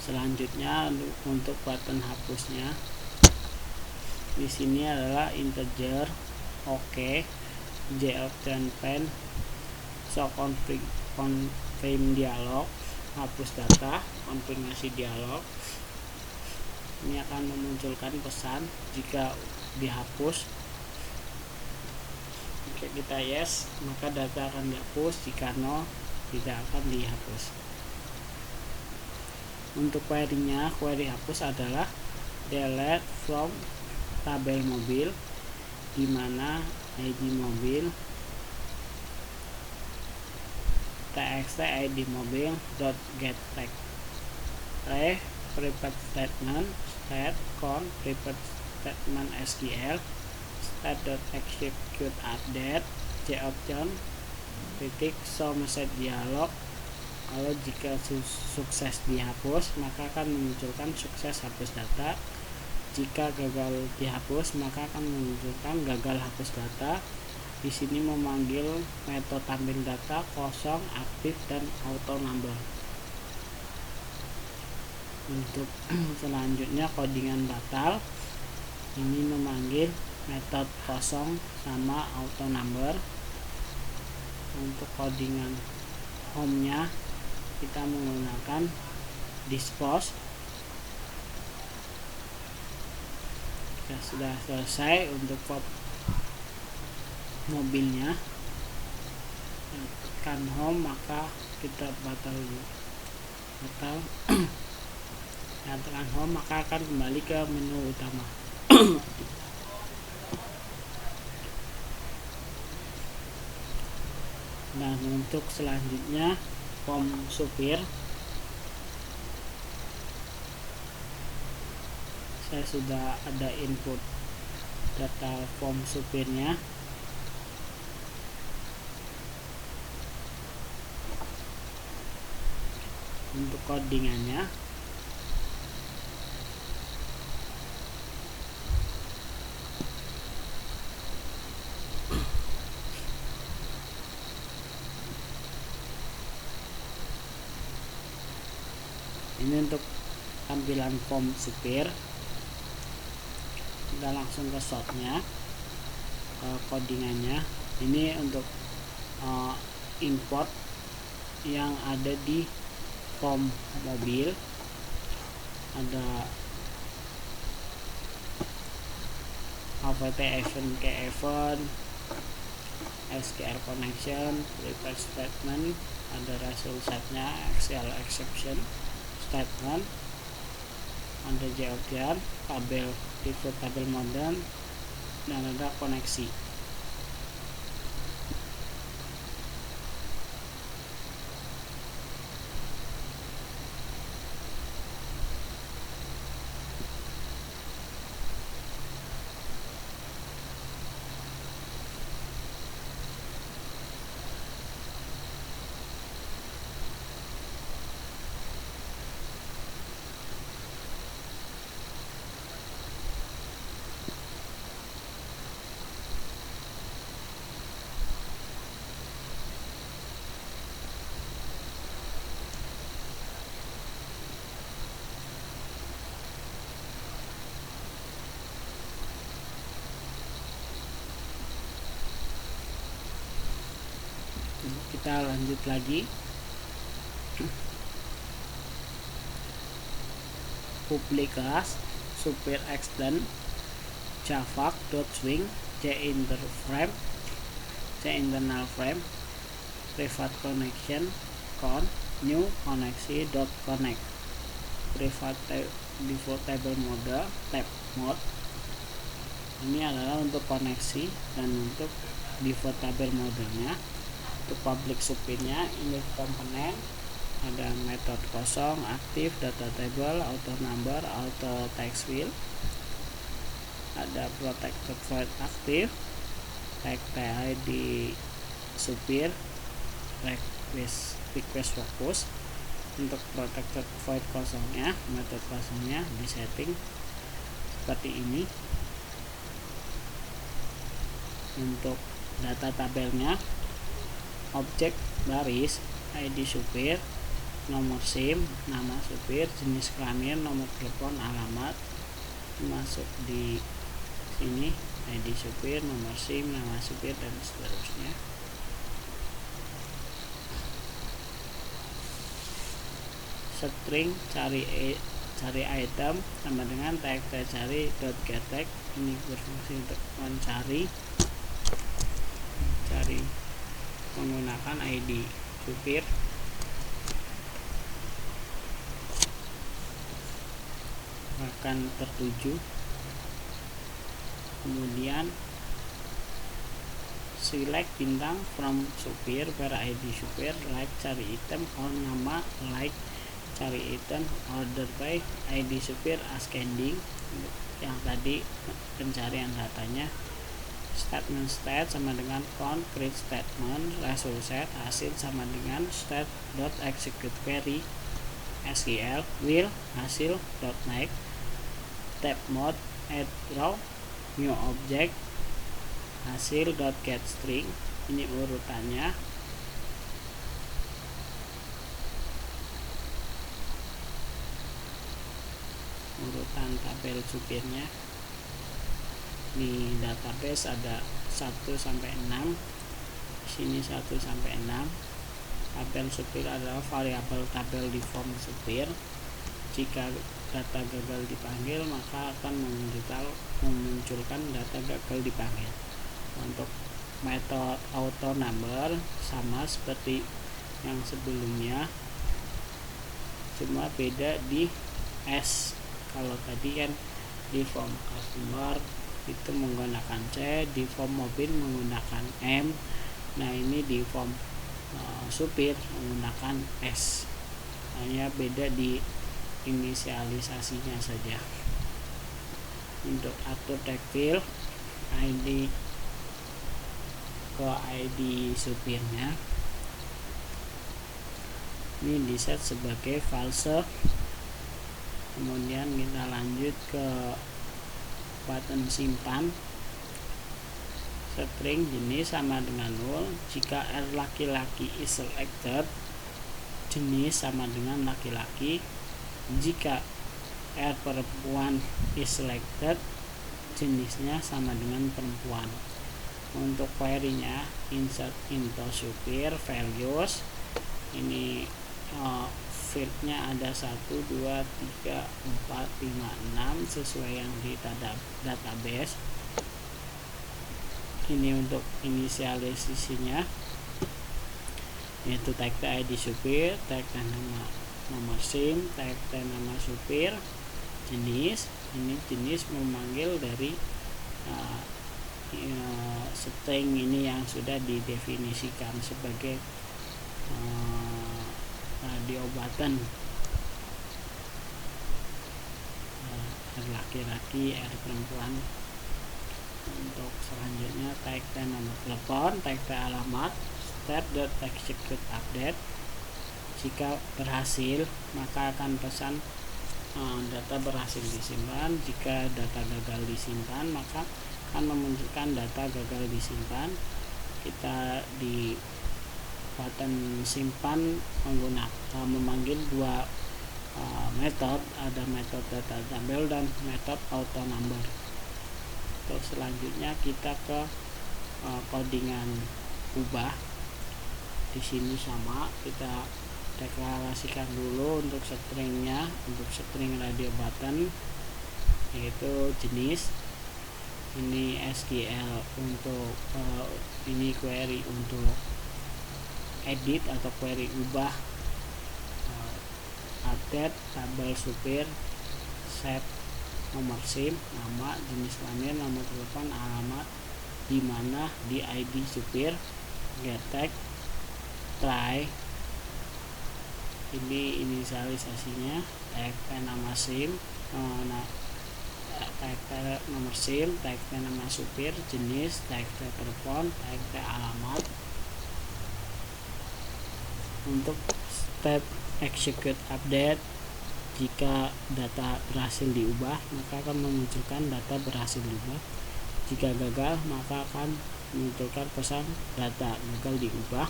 Selanjutnya untuk button hapusnya, di sini adalah integer, oke, JOption pen, so confirm dialog, hapus data, konfirmasi dialog. Ini akan memunculkan pesan jika dihapus. Jika kita yes, maka data akan dihapus. Jika no, tidak akan dihapus. Untuk query-nya, query hapus adalah delete from tabel mobil, di mana ID mobil txt id mobil .get tag private statement stat con private statement SQL stat.execute update JOption titik show message dialog. Kalau jika sukses dihapus, maka akan memunculkan sukses hapus data. Jika gagal dihapus, maka akan memunculkan gagal hapus data. Di sini memanggil metode tampil data kosong, aktif, dan auto number. Untuk selanjutnya codingan batal, ini memanggil metode kosong sama auto number. Untuk codingan home-nya, kita menggunakan dispose. Kita sudah selesai untuk mobilnya. Tekan home, maka kita batal tekan home, maka akan kembali ke menu utama. Nah, untuk selanjutnya form supir, saya sudah ada input data form supirnya. Untuk codingannya, ini untuk tampilan form supir. Kita langsung ke shotnya, ke codingannya. Ini untuk import yang ada di form mobil. Ada AVT event ke event, SQL connection, request statement, ada result setnya, SQL exception statement, ada JOBJAR, tabel pivot tabel modern, dan ada koneksi. Kita lanjut lagi. Public class supir extend javac.swing jinterframe internal frame private connection con new koneksi .connect private default table mode tab mode. Ini adalah untuk koneksi, dan untuk default table modenya. Untuk public supirnya, ini komponen ada method kosong, aktif, data table, auto number, auto text field, ada protected void aktif, tag TID supir, request focus. Untuk protected void kosongnya, method kosongnya di setting seperti ini. Untuk data tabelnya, objek baris, ID supir, nomor SIM, nama supir, jenis kelamin, nomor telepon, alamat, masuk di sini, ID supir, nomor SIM, nama supir, dan seterusnya. String cari item sama dengan tag cari .getTag. Ini berfungsi untuk mencari menggunakan ID supir. Akan tertuju. Kemudian select bintang from supir per ID supir, like cari item, or nama like cari item, order by ID supir ascending. Yang tadi pencarian datanya. Statement state sama dengan count, create statement, result set, hasil sama dengan state.execute query, SQL, will, hasil, .make, tab mode, add row, new object, hasil, .get string. Ini urutannya. Urutan tabel supirnya. Di database ada 1 sampai 6. Di sini 1 sampai 6. Tabel supir adalah variabel tabel di form supir. Jika data gagal dipanggil, maka akan memunculkan data gagal dipanggil. Untuk metode auto number sama seperti yang sebelumnya, cuma beda di S. Kalau tadi kan di form customer itu menggunakan C, di form mobil menggunakan M. Nah, ini di form supir menggunakan S. Hanya beda di inisialisasinya saja. Untuk atur tag field ID ke ID supirnya, ini di set sebagai false. Kemudian kita lanjut ke button simpan. String jenis sama dengan null. Jika R laki-laki is selected, jenis sama dengan laki-laki. Jika R perempuan is selected, jenisnya sama dengan perempuan. Untuk query-nya insert into supir values, ini field-nya ada 1, 2, 3, 4, 5, 6 sesuai yang di database. Ini untuk inisialisasinya, yaitu tag ID supir, tag nama nomor SIM, tag nama supir, jenis. Ini jenis memanggil dari string ini yang sudah didefinisikan sebagai radio button, R laki-laki, R perempuan. Untuk selanjutnya tag nomor telepon, tag alamat, step.execute update. Jika berhasil maka akan pesan data berhasil disimpan. Jika data gagal disimpan maka akan memunculkan data gagal disimpan. Kita di button simpan memanggil dua metode, ada metode data tabel dan metode auto number. Terus selanjutnya kita ke codingan ubah. Di sini sama, kita deklarasikan dulu untuk stringnya, untuk string radio button, yaitu jenis. Ini SQL untuk ini query untuk edit atau query ubah, update tabel supir, set nomor SIM, nama, jenis kelamin, nomor telepon, alamat, di mana di ID supir, get tag, try. Ini inisialisasinya, tag nama SIM, tag nomor SIM, tag nama supir, jenis, tag telepon, tag alamat. Untuk step execute update, jika data berhasil diubah maka akan memunculkan data berhasil diubah. Jika gagal maka akan memunculkan pesan data gagal diubah.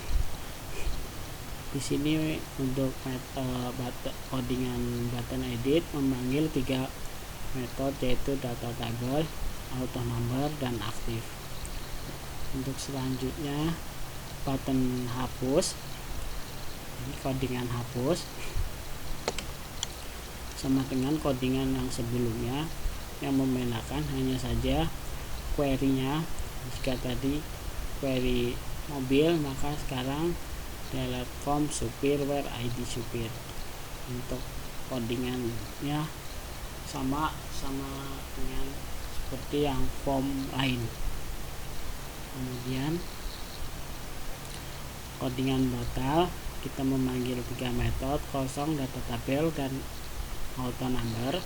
Di sini untuk codingan button edit memanggil 3 metode, yaitu data table, auto number, dan aktif. Untuk selanjutnya button hapus, ini codingan hapus sama dengan codingan yang sebelumnya. Yang membedakan hanya saja query-nya. Jika tadi query mobil, maka sekarang delete form supir where ID supir. Untuk codingannya sama dengan seperti yang form lain. Kemudian codingan batal, kita memanggil 3 metode, kosong, data tabel, dan auto number.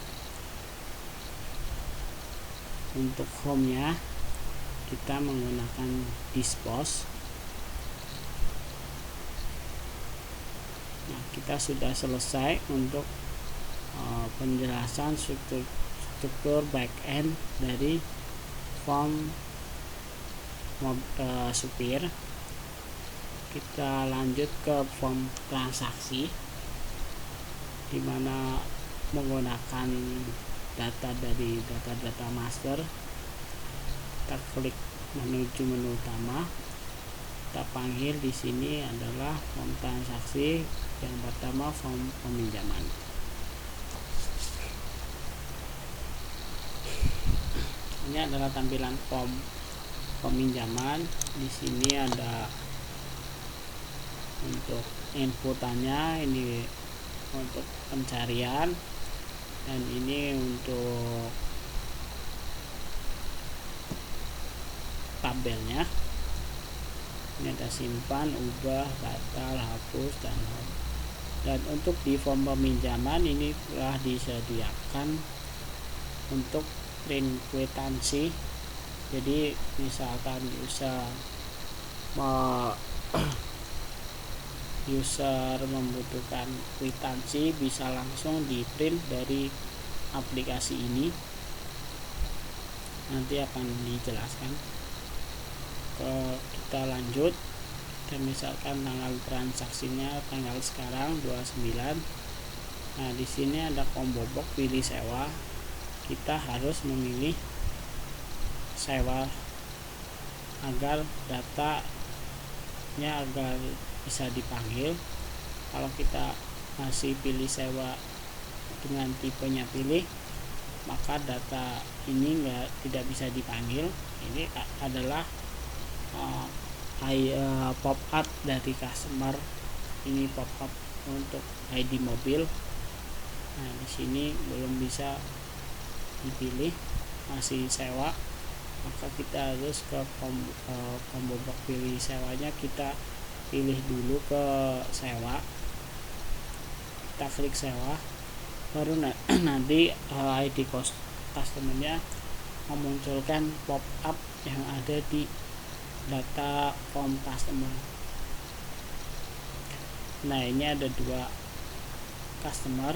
Untuk home-nya kita menggunakan dispose. Nah, kita sudah selesai untuk penjelasan struktur backend dari form supir. Kita lanjut ke form transaksi, di mana menggunakan data dari data master. Kita klik menuju menu utama. Kita panggil di sini adalah form transaksi. Yang pertama form peminjaman. Ini adalah tampilan form peminjaman. Di sini ada untuk inputannya, ini untuk pencarian, dan ini untuk tabelnya. Ini ada simpan, ubah, batal, hapus, dan home. Dan untuk di form peminjaman ini telah disediakan untuk print kwitansi. Jadi misalkan user membutuhkan kwitansi, bisa langsung di print dari aplikasi ini. Nanti akan dijelaskan. Kita lanjut, dan misalkan tanggal transaksinya tanggal sekarang 29. Nah, di sini ada combo box pilih sewa. Kita harus memilih sewa agar datanya agar bisa dipanggil. Kalau kita masih pilih sewa dengan tipenya pilih, maka data ini tidak bisa dipanggil. Ini adalah pop up dari customer. Ini pop up untuk ID mobil. Nah, di sini belum bisa dipilih, masih sewa, maka kita harus ke combo box pilih sewanya. Kita pilih dulu ke sewa, kita klik sewa, baru nanti ID customernya memunculkan pop up yang ada di data form customer. Nah, ini ada dua customer,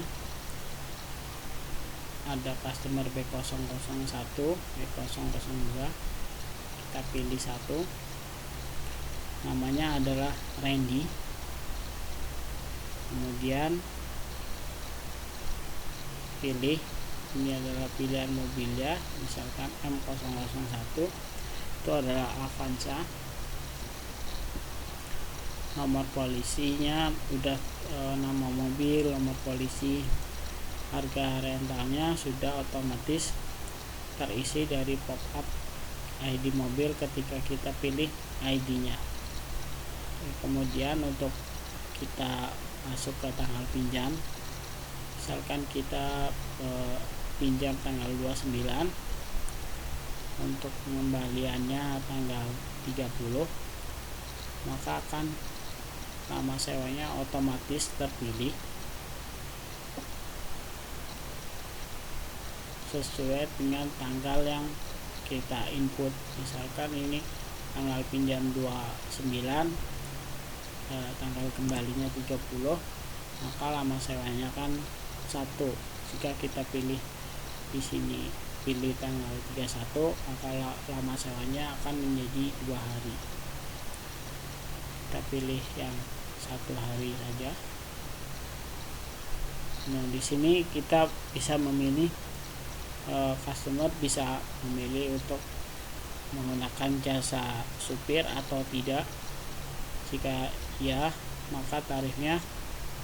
ada customer B001, B002. Kita pilih satu, namanya adalah Randy. Kemudian pilih, ini adalah pilihan mobilnya, misalkan M001, itu adalah Avanza. Nomor polisinya udah nama mobil, nomor polisi. Harga rentalnya sudah otomatis terisi dari pop up ID mobil ketika kita pilih ID-nya. Kemudian untuk kita masuk ke tanggal pinjam, misalkan kita pinjam tanggal 29, untuk pengembaliannya tanggal 30, maka akan nama sewanya otomatis terpilih sesuai dengan tanggal yang kita input. Misalkan ini tanggal pinjam 29, tanggal kembalinya 30, maka lama sewanya kan 1. Jika kita pilih di sini pilih tanggal 31, maka lama sewanya akan menjadi 2 hari. Kita pilih yang 1 hari saja. Nah, di sini kita bisa memilih, customer bisa memilih untuk menggunakan jasa supir atau tidak. Jika ya, maka tarifnya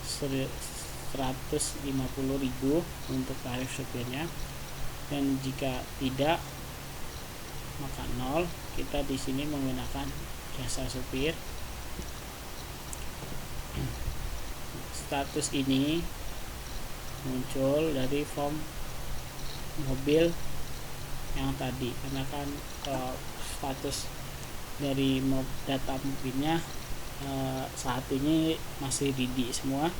150.000 untuk tarif supirnya, dan jika tidak maka 0. Kita di sini menggunakan jasa supir. Status ini muncul dari form mobil yang tadi, karena kan status dari data mobilnya saat ini masih ready semua.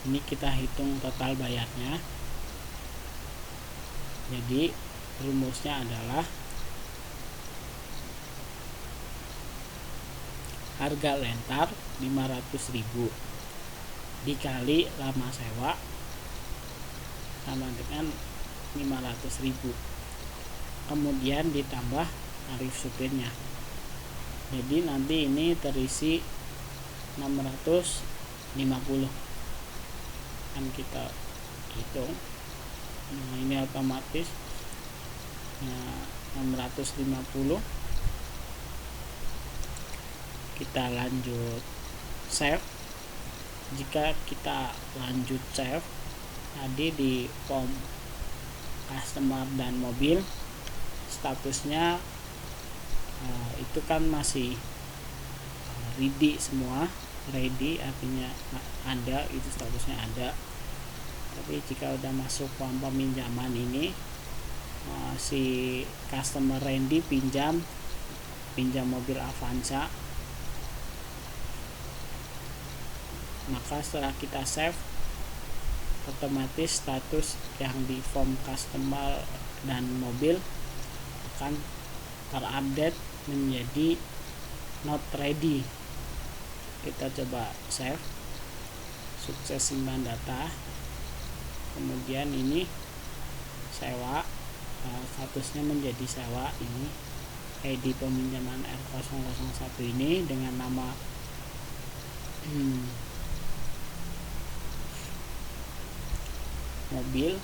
Ini kita hitung total bayarnya. Jadi rumusnya adalah harga rental 500.000 dikali lama sewa sama dengan 500.000, kemudian ditambah tarif supirnya. Jadi nanti ini terisi 650, kan kita hitung. Nah, ini otomatis 650. Kita lanjut save. Jika kita lanjut save tadi di form customer dan mobil, statusnya itu kan masih ready semua. Ready artinya ada, itu statusnya ada. Tapi jika udah masuk form peminjaman ini, si customer Randy pinjam mobil Avanza, maka setelah kita save, otomatis status yang di form customer dan mobil akan terupdate menjadi not ready. Kita coba save, sukses simpan data. Kemudian ini sewa, statusnya menjadi sewa. Ini ID peminjaman R001 ini dengan nama mobil.